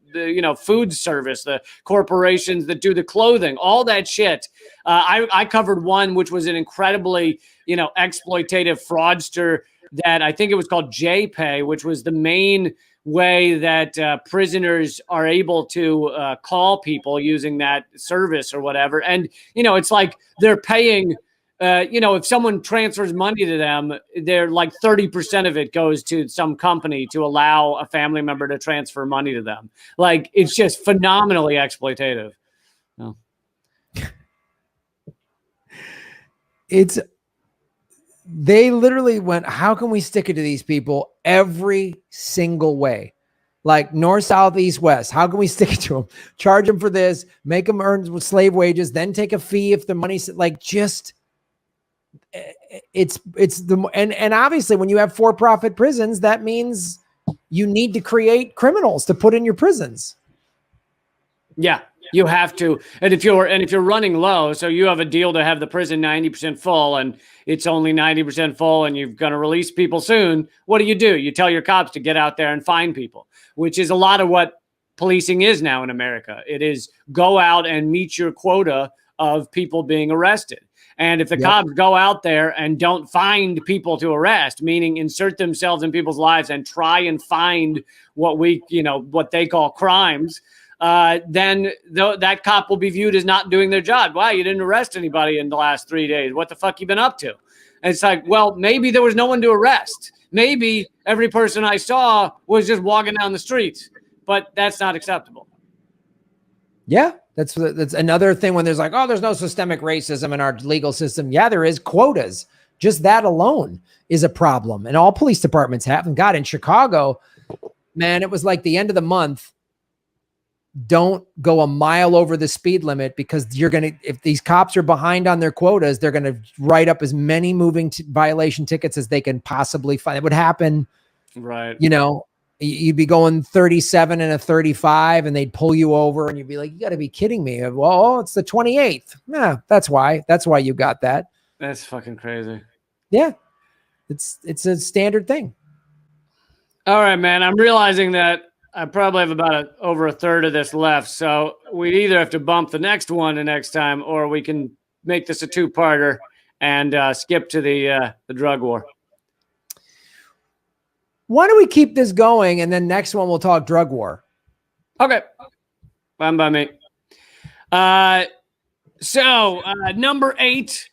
[SPEAKER 2] food service, the corporations that do the clothing, all that shit. I covered one, which was an incredibly, exploitative fraudster that I think it was called JPay, which was the main way that prisoners are able to call people using that service or whatever. And, it's like they're paying, if someone transfers money to them, they're like 30% of it goes to some company to allow a family member to transfer money to them. Like, it's just phenomenally exploitative. No.
[SPEAKER 1] They literally went, how can we stick it to these people every single way? Like north, south, east, west. How can we stick it to them? Charge them for this, make them earn with slave wages, then take a fee if the money's like just, and obviously when you have for-profit prisons, that means you need to create criminals to put in your prisons.
[SPEAKER 2] Yeah. You have to, and if you're running low, so you have a deal to have the prison 90% full, and it's only 90% full, and you're going to release people soon. What do? You tell your cops to get out there and find people, which is a lot of what policing is now in America. It is go out and meet your quota of people being arrested. And if the cops go out there and don't find people to arrest, meaning insert themselves in people's lives and try and find what they call crimes, then that cop will be viewed as not doing their job. Wow, you didn't arrest anybody in the last 3 days. What the fuck you been up to? And it's like, well, maybe there was no one to arrest. Maybe every person I saw was just walking down the streets, but that's not acceptable.
[SPEAKER 1] Yeah, that's another thing when there's like, oh, there's no systemic racism in our legal system. Yeah, there is. Quotas. Just that alone is a problem. And all police departments have. And God, in Chicago, man, it was like the end of the month. Don't go a mile over the speed limit because if these cops are behind on their quotas, they're going to write up as many violation tickets as they can possibly find. It would happen. Right. You'd be going 37 and a 35 and they'd pull you over and you'd be like, you got to be kidding me. Well, it's the 28th. Yeah, that's why you got that.
[SPEAKER 2] That's fucking crazy.
[SPEAKER 1] Yeah. It's a standard thing.
[SPEAKER 2] All right, man. I'm realizing that I probably have about over a third of this left. So we either have to bump the next one the next time, or we can make this a two-parter and skip to the drug war.
[SPEAKER 1] Why don't we keep this going, and then next one we'll talk drug war.
[SPEAKER 2] Okay. Fine by me. So number 8,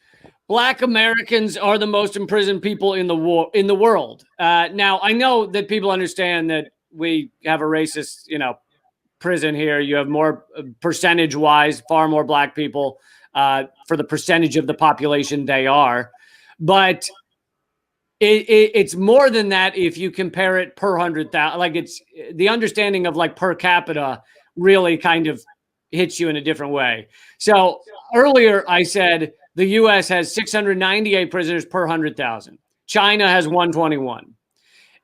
[SPEAKER 2] Black Americans are the most imprisoned people in the world. Now, I know that people understand that we have a racist, prison here. You have more percentage-wise, far more Black people for the percentage of the population they are. But it's more than that if you compare it per 100,000. Like, it's the understanding of like per capita really kind of hits you in a different way. So earlier I said the U.S. has 698 prisoners per 100,000. China has 121.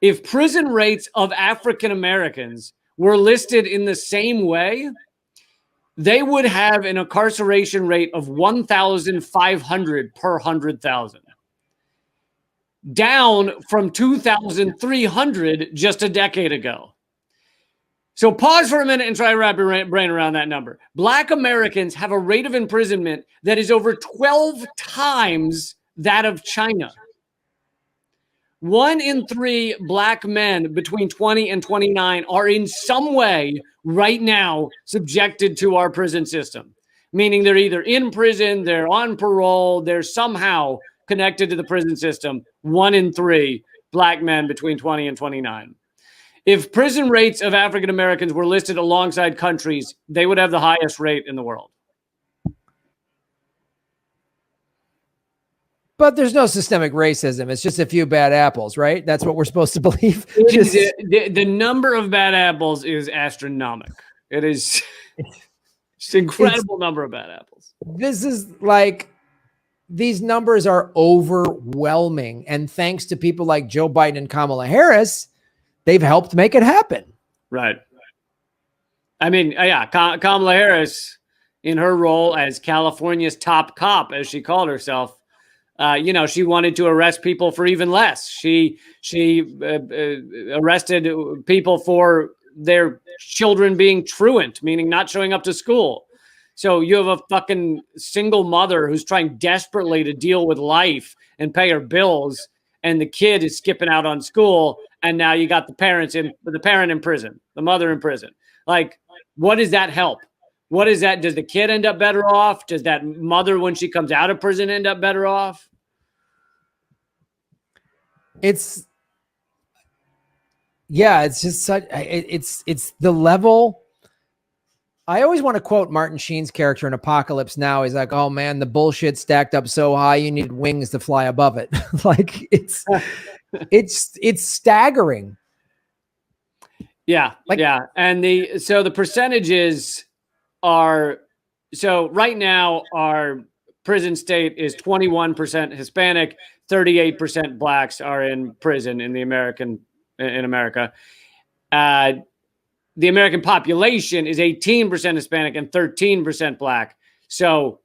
[SPEAKER 2] If prison rates of African Americans were listed in the same way, they would have an incarceration rate of 1,500 per 100,000, down from 2,300 just a decade ago. So pause for a minute and try to wrap your brain around that number. Black Americans have a rate of imprisonment that is over 12 times that of China. 1 in 3 Black men between 20 and 29 are in some way right now subjected to our prison system, meaning they're either in prison, they're on parole, they're somehow connected to the prison system. 1 in 3 Black men between 20 and 29. If prison rates of African Americans were listed alongside countries, they would have the highest rate in the world.
[SPEAKER 1] But there's no systemic racism. It's just a few bad apples, right? That's what we're supposed to believe.
[SPEAKER 2] The number of bad apples is astronomical. It is just incredible number of bad apples.
[SPEAKER 1] This is like these numbers are overwhelming. And thanks to people like Joe Biden and Kamala Harris, they've helped make it happen.
[SPEAKER 2] Right. I mean, yeah, Kamala Harris, in her role as California's top cop, as she called herself, you know, she wanted to arrest people for even less. She arrested people for their children being truant, meaning not showing up to school. So you have a fucking single mother who's trying desperately to deal with life and pay her bills, and the kid is skipping out on school, and now you got the parent in prison, the mother in prison. Like, what does that help? What is that? Does the kid end up better off? Does that mother, when she comes out of prison, end up better off?
[SPEAKER 1] It's just such, it's the level. I always want to quote Martin Sheen's character in Apocalypse Now. He's like, oh man, the bullshit stacked up so high, you need wings to fly above it. Like it's staggering.
[SPEAKER 2] Yeah. Yeah. And the percentages are, so right now our prison state is 21% Hispanic, 38% blacks are in prison in America. The American population is 18% Hispanic and 13% black. So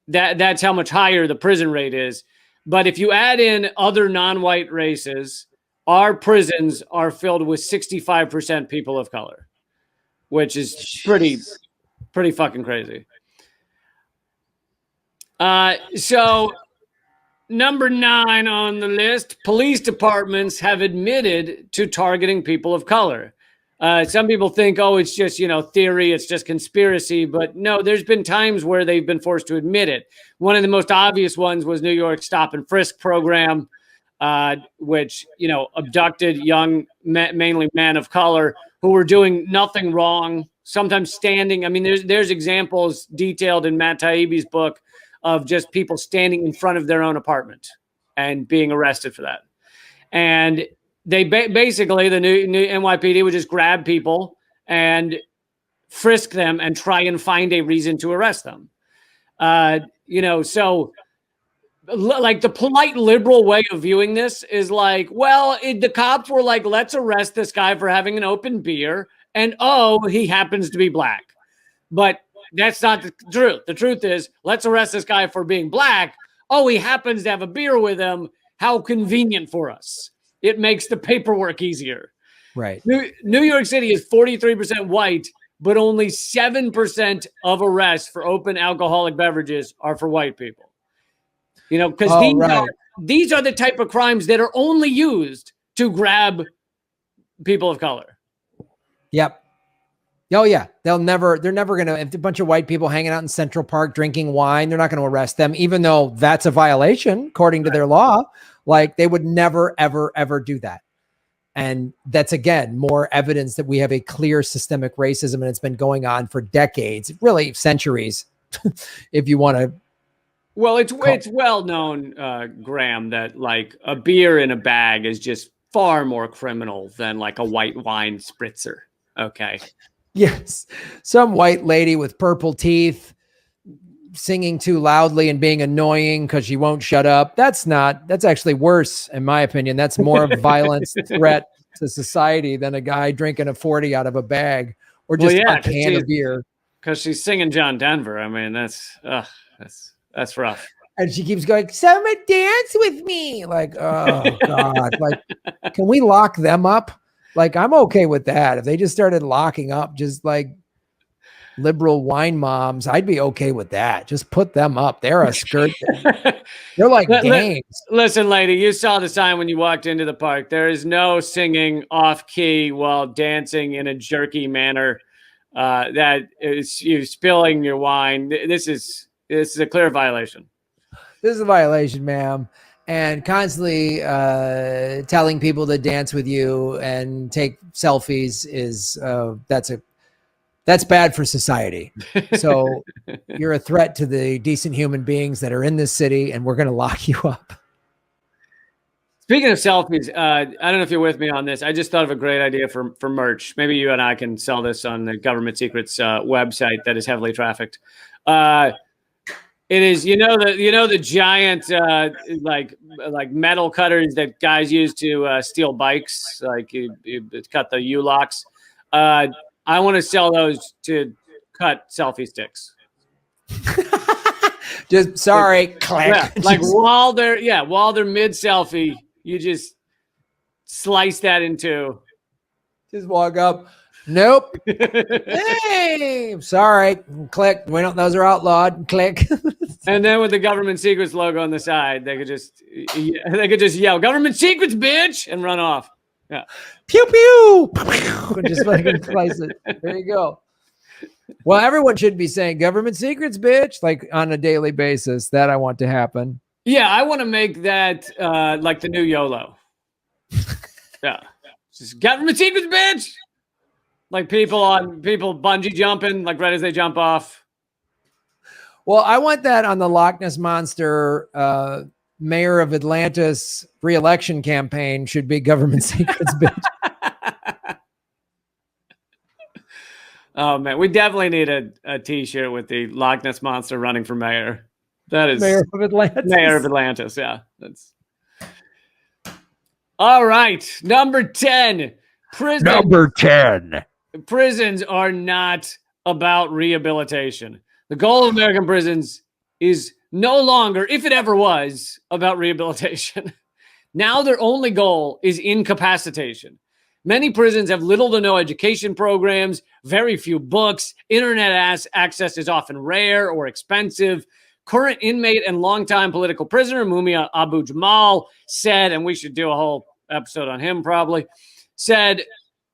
[SPEAKER 2] that's how much higher the prison rate is. But if you add in other non-white races, our prisons are filled with 65% people of color, which is pretty fucking crazy. So number 9 on the list, police departments have admitted to targeting people of color. Some people think, oh, it's just, theory, it's just conspiracy. But no, there's been times where they've been forced to admit it. One of the most obvious ones was New York's stop and frisk program, which, abducted young, mainly men of color who were doing nothing wrong, sometimes standing. I mean, there's examples detailed in Matt Taibbi's book of just people standing in front of their own apartment and being arrested for that. And they basically, the new NYPD would just grab people and frisk them and try and find a reason to arrest them. So like the polite liberal way of viewing this is like, well, the cops were like, let's arrest this guy for having an open beer. And, oh, he happens to be black. But that's not the truth. The truth is, let's arrest this guy for being black. Oh, he happens to have a beer with him. How convenient for us. It makes the paperwork easier.
[SPEAKER 1] Right.
[SPEAKER 2] New York City is 43% white, but only 7% of arrests for open alcoholic beverages are for white people. Because these are the type of crimes that are only used to grab people of color.
[SPEAKER 1] Yep. Oh yeah. They're never going to, if a bunch of white people hanging out in Central Park drinking wine, they're not going to arrest them, even though that's a violation according to their law. Like they would never, ever, ever do that. And that's, again, more evidence that we have a clear systemic racism, and it's been going on for decades, really centuries, if you want to.
[SPEAKER 2] Well, it's well known, Graham, that like a beer in a bag is just far more criminal than like a white wine spritzer. Okay.
[SPEAKER 1] Yes. Some white lady with purple teeth singing too loudly and being annoying because she won't shut up. That's actually worse, in my opinion. That's more of a violence threat to society than a guy drinking a 40 out of a bag or just a can of beer.
[SPEAKER 2] Because she's singing John Denver. I mean, that's rough.
[SPEAKER 1] And she keeps going, "Someone dance with me." Like, oh God. Like, can we lock them up? Like, I'm okay with that. If they just started locking up just like liberal wine moms, I'd be okay with that. Just put them up. They're a skirt. They're like gangs.
[SPEAKER 2] Listen, lady, you saw the sign when you walked into the park. There is no singing off key while dancing in a jerky manner. That is you spilling your wine. This is a clear violation.
[SPEAKER 1] This is a violation, ma'am. And constantly telling people to dance with you and take selfies is that's bad for society. So you're a threat to the decent human beings that are in this city, and we're going to lock you up.
[SPEAKER 2] Speaking of selfies, I don't know if you're with me on this. I just thought of a great idea for merch. Maybe you and I can sell this on the Government Secrets website that is heavily trafficked. It is, the giant like metal cutters that guys use to steal bikes, like you cut the U-locks. I want to sell those to cut selfie sticks.
[SPEAKER 1] Just sorry, click.
[SPEAKER 2] Yeah, like while they're mid selfie, you just slice that in two.
[SPEAKER 1] Just walk up. Nope. Hey, sorry. Click. We don't. Those are outlawed. Click.
[SPEAKER 2] And then with the government secrets logo on the side, they could just yell "government secrets, bitch" and run off. Yeah.
[SPEAKER 1] Pew pew. Just fucking slice it. There you go. Well, everyone should be saying "government secrets, bitch" like on a daily basis. That I want to happen.
[SPEAKER 2] Yeah, I want to make that like the new YOLO. Yeah, just government secrets, bitch. Like people bungee jumping, like right as they jump off.
[SPEAKER 1] Well, I want that on the Loch Ness Monster mayor of Atlantis re-election campaign. Should be government secrets, bitch.
[SPEAKER 2] Oh man, we definitely need a T-shirt with the Loch Ness Monster running for mayor. That is
[SPEAKER 1] mayor of Atlantis.
[SPEAKER 2] Mayor of Atlantis. Yeah, that's all right. Number 10.
[SPEAKER 1] Number 10.
[SPEAKER 2] Prisons are not about rehabilitation. The goal of American prisons is no longer, if it ever was, about rehabilitation. Now their only goal is incapacitation. Many prisons have little to no education programs, very few books, internet access is often rare or expensive. Current inmate and longtime political prisoner Mumia Abu-Jamal said, and we should do a whole episode on him probably, said,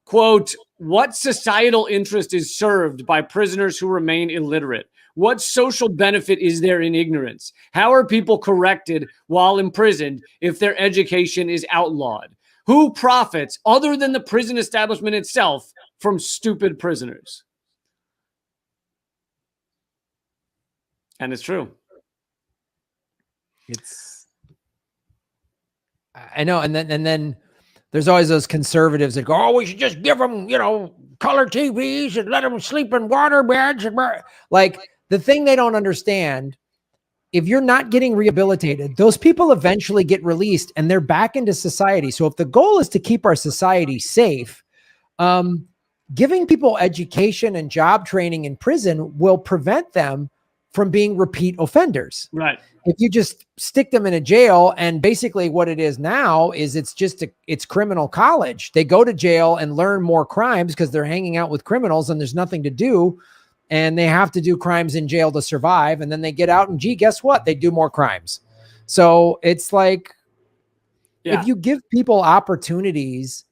[SPEAKER 2] quote, "What societal interest is served by prisoners who remain illiterate? What social benefit is there in ignorance? How are people corrected while imprisoned if their education is outlawed? Who profits, other than the prison establishment itself, from stupid prisoners?" And it's true.
[SPEAKER 1] I know. And then there's always those conservatives that go, "Oh, we should just give them, color TVs and let them sleep in water beds." Like, the thing they don't understand, if you're not getting rehabilitated, those people eventually get released and they're back into society. So if the goal is to keep our society safe, giving people education and job training in prison will prevent them from being repeat offenders.
[SPEAKER 2] Right.
[SPEAKER 1] If you just stick them in a jail, and basically what it is now is it's criminal college. They go to jail and learn more crimes because they're hanging out with criminals and there's nothing to do. And they have to do crimes in jail to survive. And then they get out and guess what? They do more crimes. So it's like, if you give people opportunities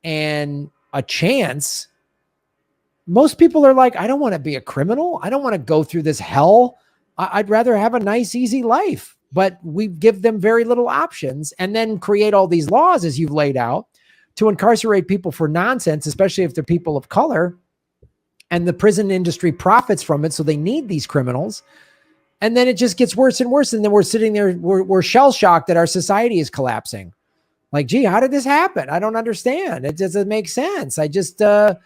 [SPEAKER 1] and a chance, most people are like, I don't want to be a criminal. I don't want to go through this hell. I'd rather have a nice, easy life. But we give them very little options and then create all these laws, as you've laid out, to incarcerate people for nonsense, especially if they're people of color. And the prison industry profits from it. So they need these criminals. And then it just gets worse and worse. And then we're sitting there, we're shell shocked that our society is collapsing. Like, gee, how did this happen? I don't understand. It doesn't make sense. I just, I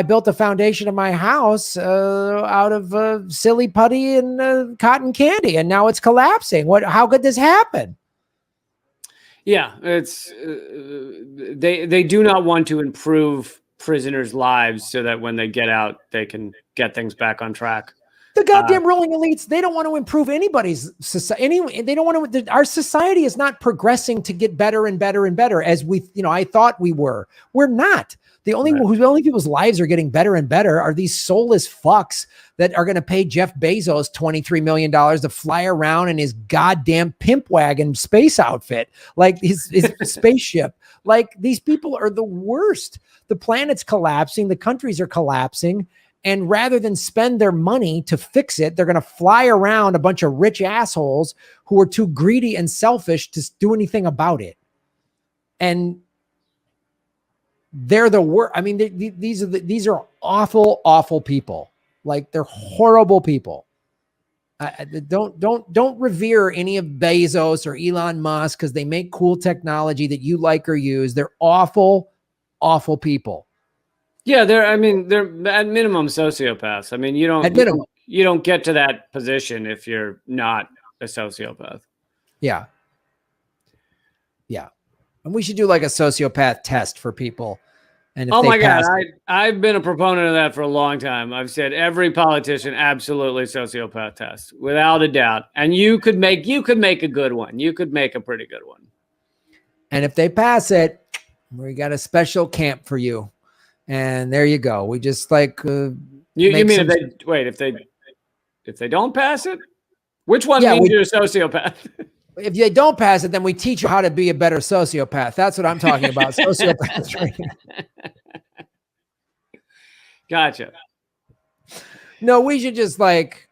[SPEAKER 1] built the foundation of my house out of silly putty and cotton candy. And now it's collapsing. How could this happen?
[SPEAKER 2] Yeah, it's they do not want to improve prisoners' lives so that when they get out, they can get things back on track.
[SPEAKER 1] The goddamn ruling elites, they don't want to improve anybody's society. They don't want to. Our society is not progressing to get better and better and better as I thought we were. We're not. The only people's lives are getting better and better are these soulless fucks that are going to pay Jeff Bezos $23 million to fly around in his goddamn pimp wagon space outfit, like his spaceship. Like, these people are the worst. The planet's collapsing. The countries are collapsing. And rather than spend their money to fix it, they're going to fly around a bunch of rich assholes who are too greedy and selfish to do anything about it. And they're the worst. I mean, these are awful, awful people. Like, they're horrible people. Don't revere any of Bezos or Elon Musk because they make cool technology that you like or use. They're awful, awful people.
[SPEAKER 2] Yeah, they're at minimum sociopaths. I mean, you don't you don't get to that position if you're not a sociopath.
[SPEAKER 1] Yeah. Yeah. And we should do like a sociopath test for people. And if
[SPEAKER 2] oh
[SPEAKER 1] they
[SPEAKER 2] my God,
[SPEAKER 1] pass
[SPEAKER 2] I've been a proponent of that for a long time. I've said every politician, absolutely sociopath test, without a doubt. And you could make a good one. You could make a pretty good one.
[SPEAKER 1] And if they pass it, we got a special camp for you. And there you go. We just like
[SPEAKER 2] you mean if they don't pass it? Which one means you're a sociopath?
[SPEAKER 1] If they don't pass it, then we teach you how to be a better sociopath. That's what I'm talking about. Sociopath training.
[SPEAKER 2] Gotcha.
[SPEAKER 1] No, we should just like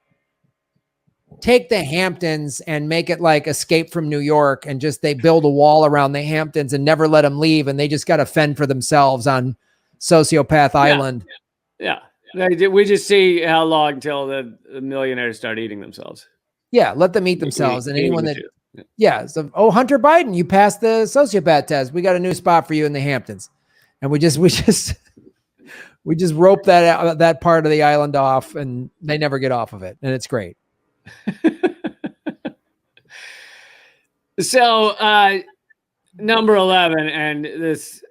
[SPEAKER 1] take the Hamptons and make it like Escape from New York, and just they build a wall around the Hamptons and never let them leave, and they just got to fend for themselves on Sociopath Island.
[SPEAKER 2] Yeah. We just see how long till the millionaires start eating themselves.
[SPEAKER 1] Yeah, let them eat themselves. And anyone that, so, oh, Hunter Biden, you passed the sociopath test. We got a new spot for you in the Hamptons. And we just rope that part of the island off, and they never get off of it. And it's great.
[SPEAKER 2] So, number 11, and this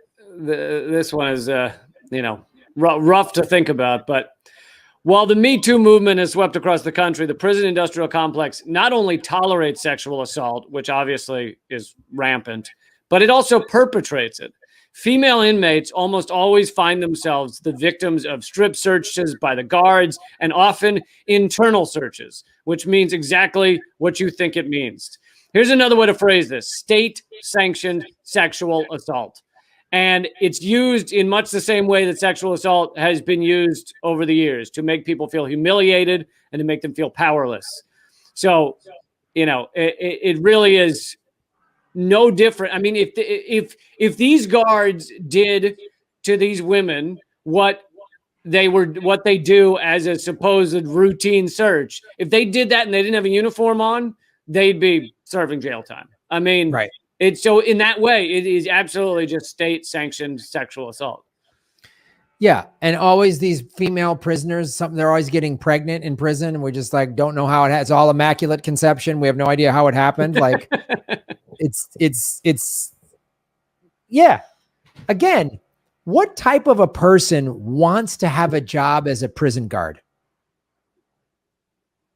[SPEAKER 2] one is, rough to think about, but while the Me Too movement has swept across the country, the prison industrial complex not only tolerates sexual assault, which obviously is rampant, but it also perpetrates it. Female inmates almost always find themselves the victims of strip searches by the guards, and often internal searches, which means exactly what you think it means. Here's another way to phrase this: state-sanctioned sexual assault. And it's used in much the same way that sexual assault has been used over the years, to make people feel humiliated and to make them feel powerless. So, it really is no different. I mean, if these guards did to these women what they do as a supposed routine search, if they did that and they didn't have a uniform on, they'd be serving jail time. I mean,
[SPEAKER 1] right.
[SPEAKER 2] So in that way, it is absolutely just state-sanctioned sexual assault.
[SPEAKER 1] Yeah, and always these female prisoners, they're always getting pregnant in prison, and we just like don't know how it's all immaculate conception. We have no idea how it happened. Like, it's yeah. Again, what type of a person wants to have a job as a prison guard?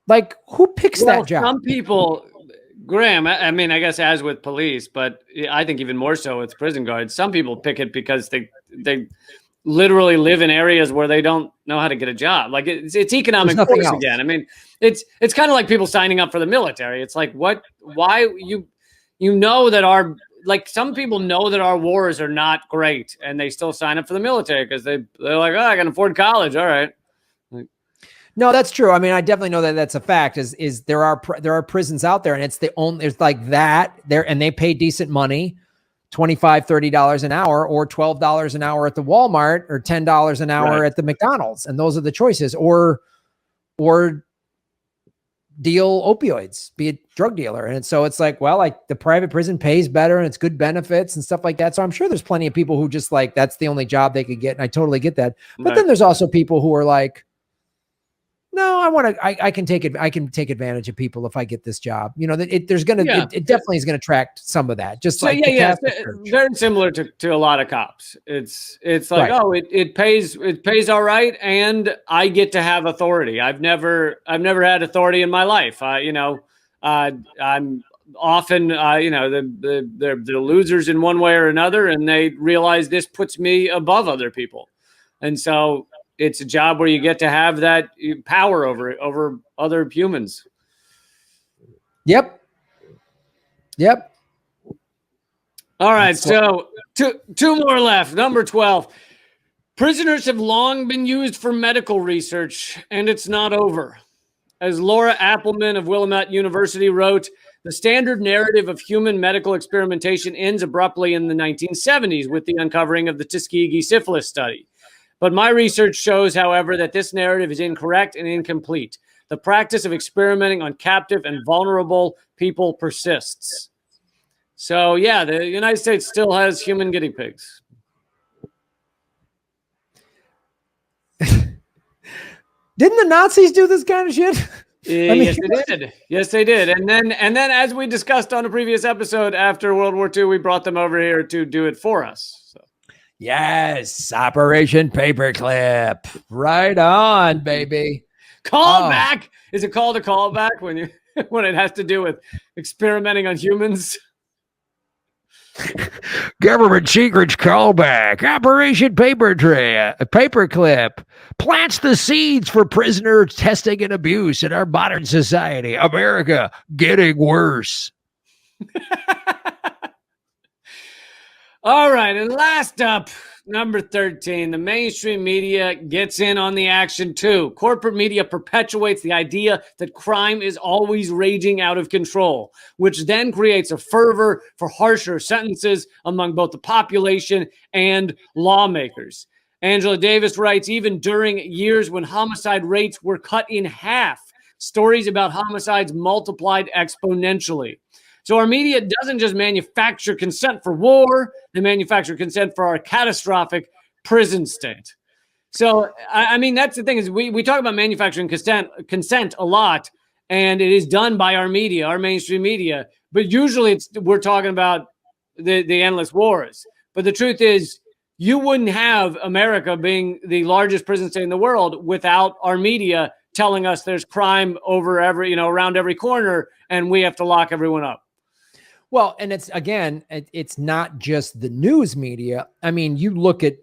[SPEAKER 1] Like, who picks that job?
[SPEAKER 2] Some people. Graham, I mean, I guess as with police, but I think even more so with prison guards, some people pick it because they literally live in areas where they don't know how to get a job. Like, it's economic force again. I mean, it's kind of like people signing up for the military. It's like, why you know that some people know that our wars are not great, and they still sign up for the military because they're like, oh, I can afford college. All right.
[SPEAKER 1] No, that's true. I mean, I definitely know that that's a fact. Is there are prisons out there, and it's like that there, and they pay decent money, $25, $30 an hour, or $12 an hour at the Walmart, or $10 an hour at the McDonald's, and those are the choices. Or deal opioids, be a drug dealer, and so it's like, well, like the private prison pays better, and it's good benefits and stuff like that. So I'm sure there's plenty of people who just like that's the only job they could get, and I totally get that. But then there's also people who are like, no, I can take advantage of people if I get this job. It definitely is going to attract some of that. Just like
[SPEAKER 2] very similar to a lot of cops. It's like, it pays all right, and I get to have authority. I've never had authority in my life. I'm often they're losers in one way or another, and they realize this puts me above other people, and so it's a job where you get to have that power over other humans. Yep. All right. So two more left. Number 12. Prisoners have long been used for medical research, and it's not over. As Laura Appelman of Willamette University wrote, the standard narrative of human medical experimentation ends abruptly in the 1970s with the uncovering of the Tuskegee syphilis study. But my research shows, however, that this narrative is incorrect and incomplete. The practice of experimenting on captive and vulnerable people persists. So, yeah, the United States still has human guinea pigs.
[SPEAKER 1] Didn't the Nazis do this kind of shit?
[SPEAKER 2] Yes, they did. Yes, they did. And then, as we discussed on a previous episode, after World War II, we brought them over here to do it for us. So.
[SPEAKER 1] Yes, Operation Paperclip. Right on, baby.
[SPEAKER 2] Callback. Is it called a callback when you when it has to do with experimenting on humans?
[SPEAKER 1] Government secrets callback. Operation Paperclip plants the seeds for prisoner testing and abuse in our modern society. America getting worse.
[SPEAKER 2] All right, and last up, number 13, the mainstream media gets in on the action too. Corporate media perpetuates the idea that crime is always raging out of control, which then creates a fervor for harsher sentences among both the population and lawmakers. Angela Davis writes, even during years when homicide rates were cut in half, stories about homicides multiplied exponentially. So our media doesn't just manufacture consent for war, they manufacture consent for our catastrophic prison state. So, I mean, that's the thing is we talk about manufacturing consent a lot, and it is done by our media, our mainstream media. But usually we're talking about the endless wars. But the truth is, you wouldn't have America being the largest prison state in the world without our media telling us there's crime over around every corner, and we have to lock everyone up.
[SPEAKER 1] Well, and it's not just the news media. I mean, you look at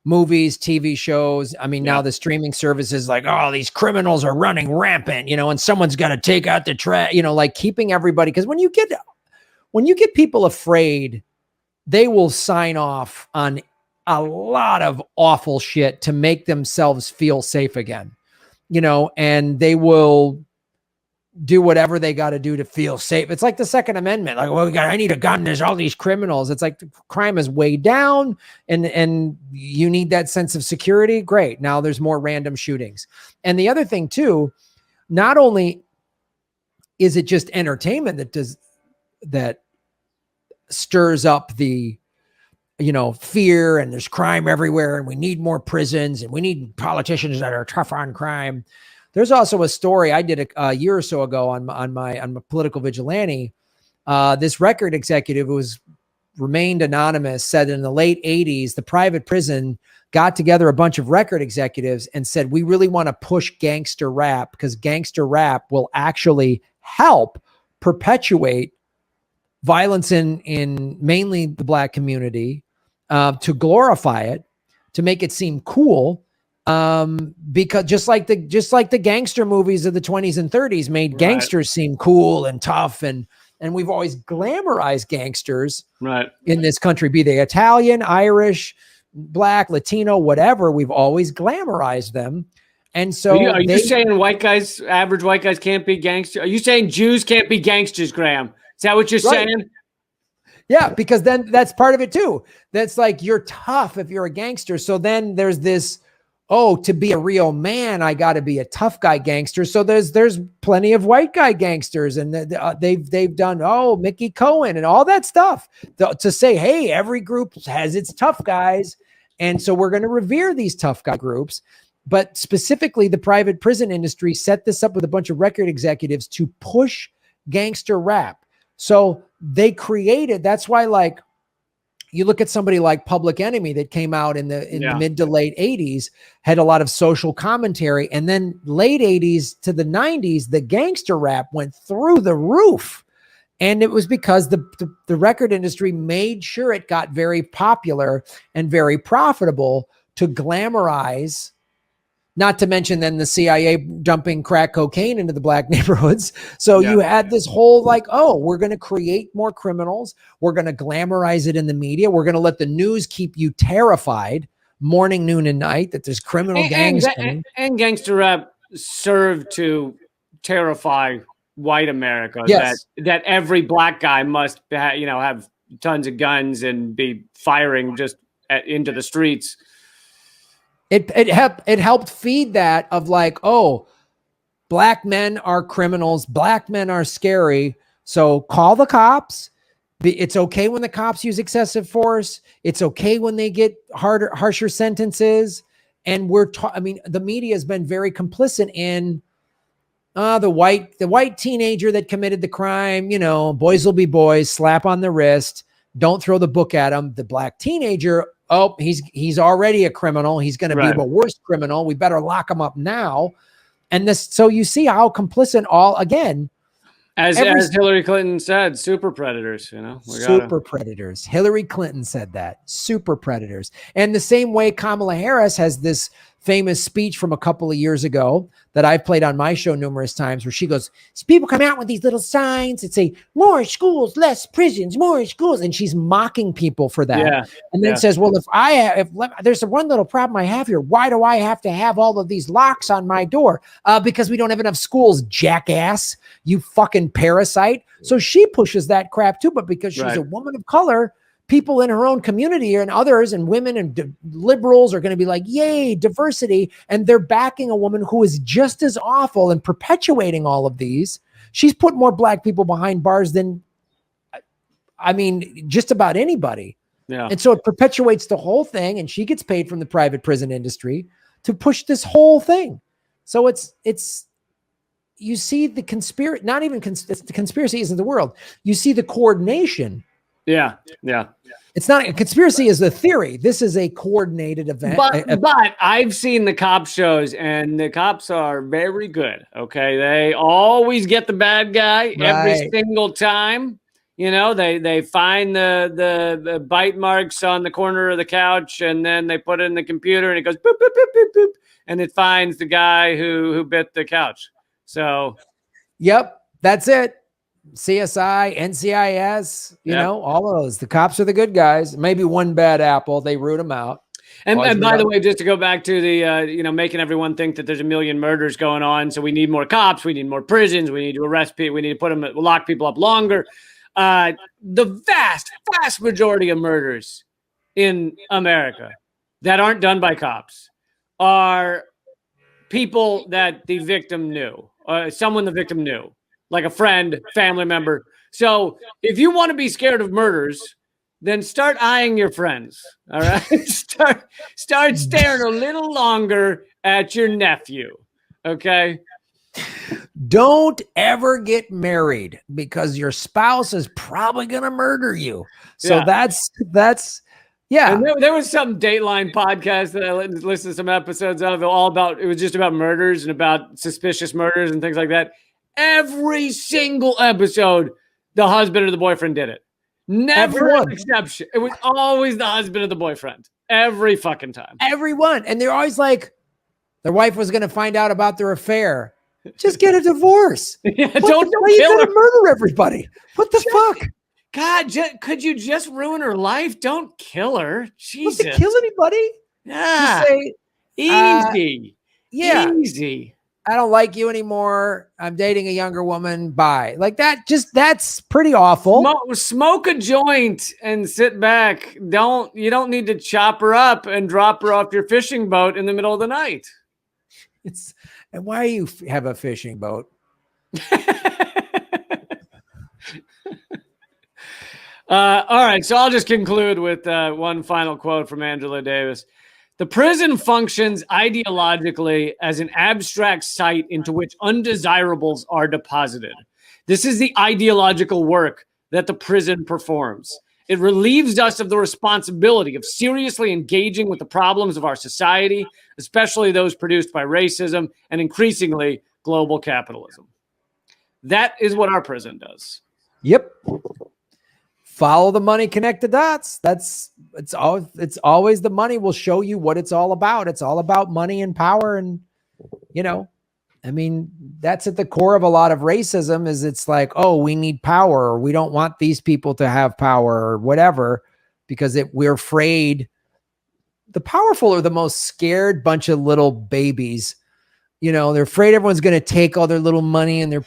[SPEAKER 1] movies, TV shows. I mean, now the streaming services like, oh, these criminals are running rampant, and someone's got to take out the trash, like keeping everybody. Because when you get people afraid, they will sign off on a lot of awful shit to make themselves feel safe again, and they will do whatever they got to do to feel safe. It's like the Second Amendment. Like, well, I need a gun. There's all these criminals. It's like the crime is way down and you need that sense of security. Great. Now there's more random shootings. And the other thing too, not only is it just entertainment that stirs up the, fear and there's crime everywhere and we need more prisons and we need politicians that are tough on crime. There's also a story I did a year or so ago on my political vigilante. This record executive who remained anonymous said in the late 80s, the private prison got together a bunch of record executives and said, we really want to push gangster rap because gangster rap will actually help perpetuate violence in mainly the Black community, to glorify it, to make it seem cool. Because just like the gangster movies of the 20s and 30s made gangsters seem cool and tough, and we've always glamorized gangsters in this country, be they Italian, Irish, Black, Latino, whatever. We've always glamorized them. And so
[SPEAKER 2] are you saying average white guys can't be gangsters? Are you saying Jews can't be gangsters, Graham? Is that what you're saying?
[SPEAKER 1] Yeah, because then that's part of it too. That's like, you're tough if you're a gangster. So then there's this, to be a real man, I got to be a tough guy gangster. So there's plenty of white guy gangsters, and they've done Mickey Cohen and all that stuff to say, hey, every group has its tough guys, and so we're going to revere these tough guy groups. But specifically, the private prison industry set this up with a bunch of record executives to push gangster rap. So they created. That's why, like, you look at somebody like Public Enemy that came out in the mid to late 80s, had a lot of social commentary. And then late 80s to the 90s, the gangster rap went through the roof. And it was because the record industry made sure it got very popular and very profitable to glamorize, not to mention then the CIA dumping crack cocaine into the Black neighborhoods. So you had this whole we're going to create more criminals. We're going to glamorize it in the media. We're going to let the news keep you terrified morning, noon, and night that there's criminal gangs.
[SPEAKER 2] And gangster rap served to terrify white America.
[SPEAKER 1] Yes.
[SPEAKER 2] That every Black guy must have tons of guns and be firing just into the streets.
[SPEAKER 1] It helped feed that of Black men are criminals. Black men are scary. So call the cops. It's okay when the cops use excessive force. It's okay when they get harsher sentences. And I mean, the media has been very complicit in the white teenager that committed the crime, you know, boys will be boys, slap on the wrist, don't throw the book at him. The black teenager, oh, he's already a criminal. He's going to be the worst criminal. We better lock him up now. And so you see how complicit again,
[SPEAKER 2] as Hillary Clinton said, super predators, you know,
[SPEAKER 1] super predators. Hillary Clinton said that, super predators. And the same way Kamala Harris has this famous speech from a couple of years ago that I've played on my show numerous times, where she goes, people come out with these little signs that say more schools, less prisons, more schools. And she's mocking people for that. Yeah. And then says, well, if there's one little problem I have here, why do I have to have all of these locks on my door? Because we don't have enough schools, jackass, you fucking parasite. So she pushes that crap too, but because she's a woman of color, people in her own community and others and women and liberals are going to be like, yay, diversity. And they're backing a woman who is just as awful and perpetuating all of these. She's put more black people behind bars than, I mean, just about anybody. Yeah. And so it perpetuates the whole thing. And she gets paid from the private prison industry to push this whole thing. So it's, you see the conspiracy, not even the conspiracy isn't the world. You see the coordination. Yeah. It's not a conspiracy is the theory. This is a coordinated event.
[SPEAKER 2] But I've seen the cop shows, and the cops are very good. Okay. They always get the bad guy every single time. You know, they find the bite marks on the corner of the couch, and then they put it in the computer and it goes boop, boop, boop, boop, boop, and it finds the guy who bit the couch. So,
[SPEAKER 1] yep, that's it. CSI, NCIS, you know, all of those. The cops are the good guys. Maybe one bad apple, they root them out.
[SPEAKER 2] And by the way, just to go back to the, making everyone think that there's a million murders going on. So we need more cops. We need more prisons. We need to arrest people. We need to lock people up longer. The vast majority of murders in America that aren't done by cops are people that the victim knew, someone the victim knew. Like a friend, family member. So if you want to be scared of murders, then start eyeing your friends. All right. start staring a little longer at your nephew. Okay.
[SPEAKER 1] Don't ever get married because your spouse is probably going to murder you. So that's yeah.
[SPEAKER 2] And there was some Dateline podcast that I listened to some episodes of, it was just about murders and about suspicious murders and things like that. Every single episode, the husband or the boyfriend did it. Never an exception. It was always the husband or the boyfriend. Every fucking time.
[SPEAKER 1] Everyone. And they're always like, their wife was going to find out about their affair. Just get a divorce.
[SPEAKER 2] Don't
[SPEAKER 1] kill her. Murder everybody. What the fuck?
[SPEAKER 2] God, could you just ruin her life? Don't kill her. Jesus.
[SPEAKER 1] Don't kill anybody.
[SPEAKER 2] Yeah.
[SPEAKER 1] Just say,
[SPEAKER 2] easy. Easy.
[SPEAKER 1] I don't like you anymore. I'm dating a younger woman. Bye. Like that. That's pretty awful.
[SPEAKER 2] Smoke a joint and sit back. You don't need to chop her up and drop her off your fishing boat in the middle of the night.
[SPEAKER 1] And why do you have a fishing boat?
[SPEAKER 2] All right. So I'll just conclude with one final quote from Angela Davis. The prison functions ideologically as an abstract site into which undesirables are deposited. This is the ideological work that the prison performs. It relieves us of the responsibility of seriously engaging with the problems of our society, especially those produced by racism and increasingly global capitalism. That is what our prison does.
[SPEAKER 1] Yep. Follow the money, connect the dots. It's always the money will show you what it's all about. It's all about money and power. And, I mean, that's at the core of a lot of racism is it's like, oh, we need power, or we don't want these people to have power or whatever, because we're afraid. The powerful are the most scared bunch of little babies. They're afraid everyone's going to take all their little money and their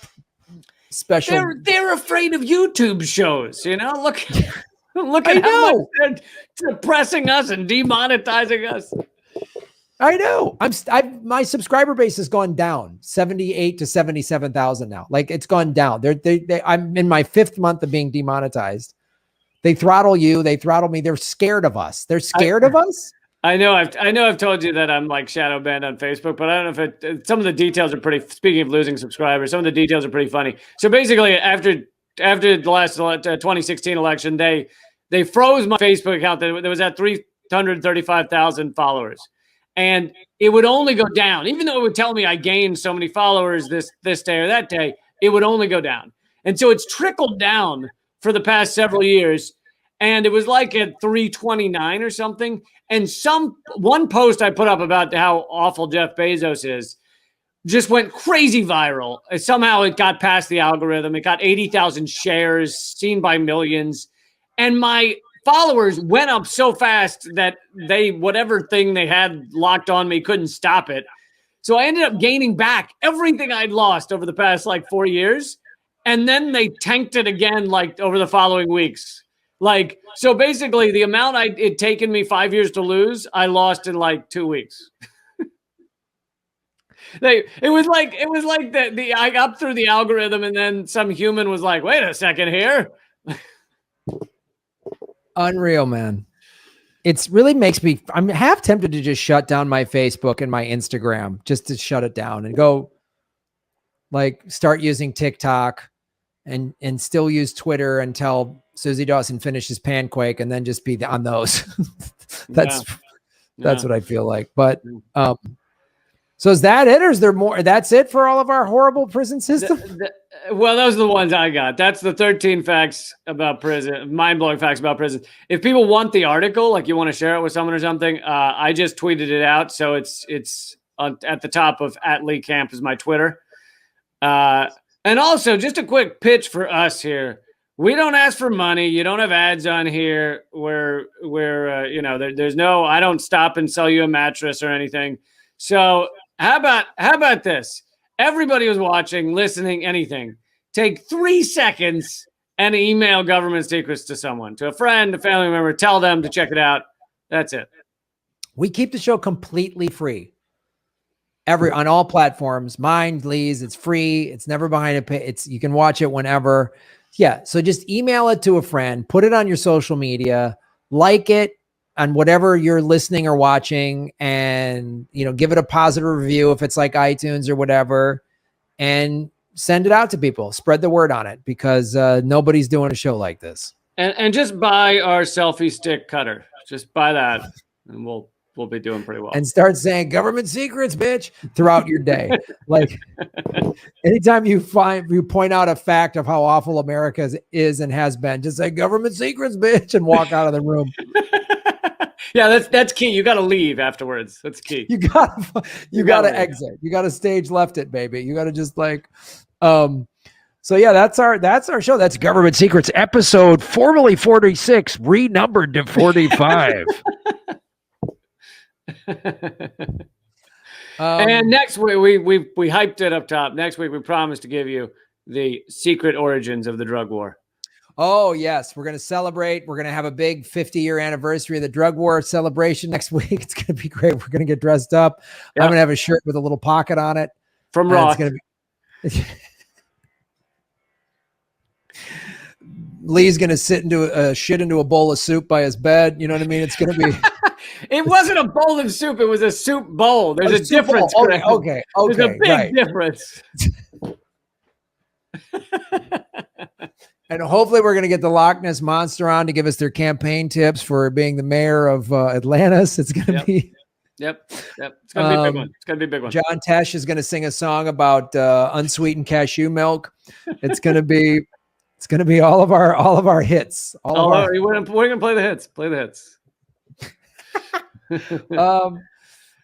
[SPEAKER 1] special.
[SPEAKER 2] They're afraid of YouTube shows, Look at how much they're suppressing us and demonetizing us.
[SPEAKER 1] I know. My subscriber base has gone down 78 to 77,000 now. Like it's gone down. I'm in my 5th month of being demonetized. They throttle you. They throttle me. They're scared of us. They're scared of us.
[SPEAKER 2] I know I've told you that I'm like shadow banned on Facebook, but I don't know if some of the details are pretty. Speaking of losing subscribers, some of the details are pretty funny. So basically, after the last 2016 election, they froze my Facebook account that was at 335,000 followers, and it would only go down, even though it would tell me I gained so many followers this day or that day. It would only go down, and so it's trickled down for the past several years. And it was like at 329 or something. And one post I put up about how awful Jeff Bezos is just went crazy viral. Somehow it got past the algorithm. It got 80,000 shares, seen by millions. And my followers went up so fast that whatever thing they had locked on me couldn't stop it. So I ended up gaining back everything I'd lost over the past like 4 years. And then they tanked it again like over the following weeks. Like, so basically the amount it'd taken me 5 years to lose, I lost in like 2 weeks. It was like I got through the algorithm and then some human was like, wait a second here.
[SPEAKER 1] Unreal, man. It's really makes me, I'm half tempted to just shut down my Facebook and my Instagram, just to shut it down and go like start using TikTok and still use Twitter until Susie Dawson finishes Panquake and then just be on those. That's what I feel like. But so is that it, or is there more? That's it for all of our horrible prison system?
[SPEAKER 2] Well, those are the ones I got. That's the 13 facts about prison, mind-blowing facts about prison. If people want the article, like you want to share it with someone or something, I just tweeted it out. So it's at the top of @Lee Camp is my Twitter. And also, just a quick pitch for us here. We don't ask for money. You don't have ads on here. We're there's no, I don't stop and sell you a mattress or anything. So how about this? Everybody who's watching, listening, anything, take 3 seconds and email government secrets to someone, to a friend, a family member, tell them to check it out. That's it.
[SPEAKER 1] We keep the show completely free. On all platforms, mine, Lee's, it's free. It's never behind a pay. You can watch it whenever. Yeah. So just email it to a friend, put it on your social media, like it on whatever you're listening or watching, and, give it a positive review if it's like iTunes or whatever, and send it out to people. Spread the word on it, because nobody's doing a show like this.
[SPEAKER 2] And just buy our selfie stick cutter. Just buy that and we'll be doing pretty well.
[SPEAKER 1] And start saying government secrets, bitch, throughout your day. Like anytime you point out a fact of how awful America is and has been, just say government secrets, bitch, and walk out of the room.
[SPEAKER 2] Yeah, that's key. You got to leave afterwards. That's key.
[SPEAKER 1] You got to exit. You got to stage left it, baby. You got to just like, so yeah, that's our show. That's Government Secrets, episode formerly 46, renumbered to 45.
[SPEAKER 2] And next week we hyped it up top. Next week we promised to give you the secret origins of the drug war.
[SPEAKER 1] Oh yes, we're going to celebrate. We're going to have a big 50-year anniversary of the drug war celebration next week. It's going to be great. We're going to get dressed up. Yep. I'm going to have a shirt with a little pocket on it
[SPEAKER 2] from Rock.
[SPEAKER 1] Lee's going to shit into a bowl of soup by his bed. You know what I mean? It's going to be.
[SPEAKER 2] It wasn't a bowl of soup. It was a soup bowl. There's a difference.
[SPEAKER 1] Okay.
[SPEAKER 2] There's a big difference.
[SPEAKER 1] And hopefully we're going to get the Loch Ness Monster on to give us their campaign tips for being the mayor of Atlantis. It's going to be.
[SPEAKER 2] Yep. It's going to be a big one. It's going to be a big one.
[SPEAKER 1] John Tesh is going to sing a song about unsweetened cashew milk. It's going to be. It's going to be all of our hits.
[SPEAKER 2] We're going to play the hits. Play the hits.
[SPEAKER 1] All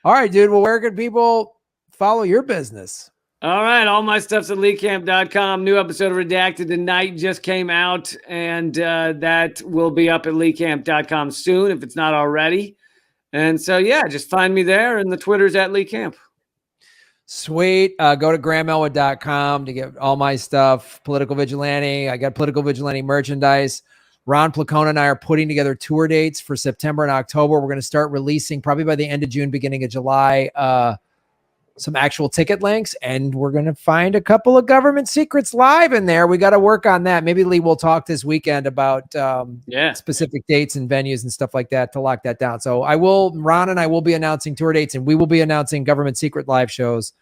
[SPEAKER 1] right, dude. Well, where can people follow your business?
[SPEAKER 2] All right. All my stuff's at leecamp.com. New episode of Redacted tonight just came out, and that will be up at leecamp.com soon if it's not already. And so, yeah, just find me there, and the Twitter's at Lee Camp.
[SPEAKER 1] Sweet. Go to grahamelwood.com to get all my stuff. Political Vigilante. I got Political Vigilante merchandise. Ron Placona and I are putting together tour dates for September and October. We're going to start releasing probably by the end of June, beginning of July, some actual ticket links, and we're going to find a couple of government secrets live in there. We got to work on that. Maybe Lee will talk this weekend about specific dates and venues and stuff like that to lock that down. So Ron and I will be announcing tour dates, and we will be announcing government secret live shows,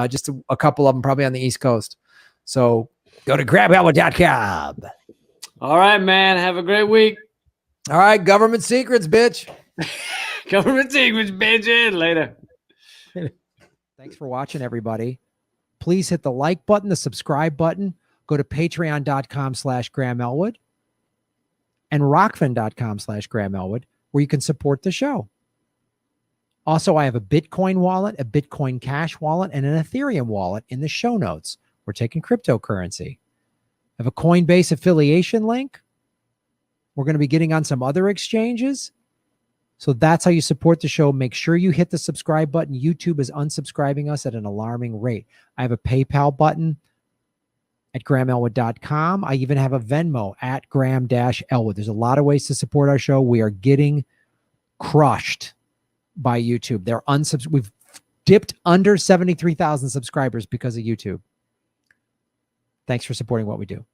[SPEAKER 1] just a couple of them probably on the East Coast. So go to grabalwood.com.
[SPEAKER 2] All right, man. Have a great week.
[SPEAKER 1] All right. Government secrets, bitch.
[SPEAKER 2] Government secrets, bitch. Later.
[SPEAKER 1] Thanks for watching, everybody. Please hit the like button, the subscribe button. Go to patreon.com/Graham Elwood and rockfin.com/Graham Elwood, where you can support the show. Also, I have a Bitcoin wallet, a Bitcoin Cash wallet, and an Ethereum wallet in the show notes. We're taking cryptocurrency. I have a Coinbase affiliation link. We're going to be getting on some other exchanges. So that's how you support the show. Make sure you hit the subscribe button. YouTube is unsubscribing us at an alarming rate. I have a PayPal button at grahamelwood.com. I even have a Venmo at Graham-Elwood. There's a lot of ways to support our show. We are getting crushed by YouTube. We've dipped under 73,000 subscribers because of YouTube. Thanks for supporting what we do.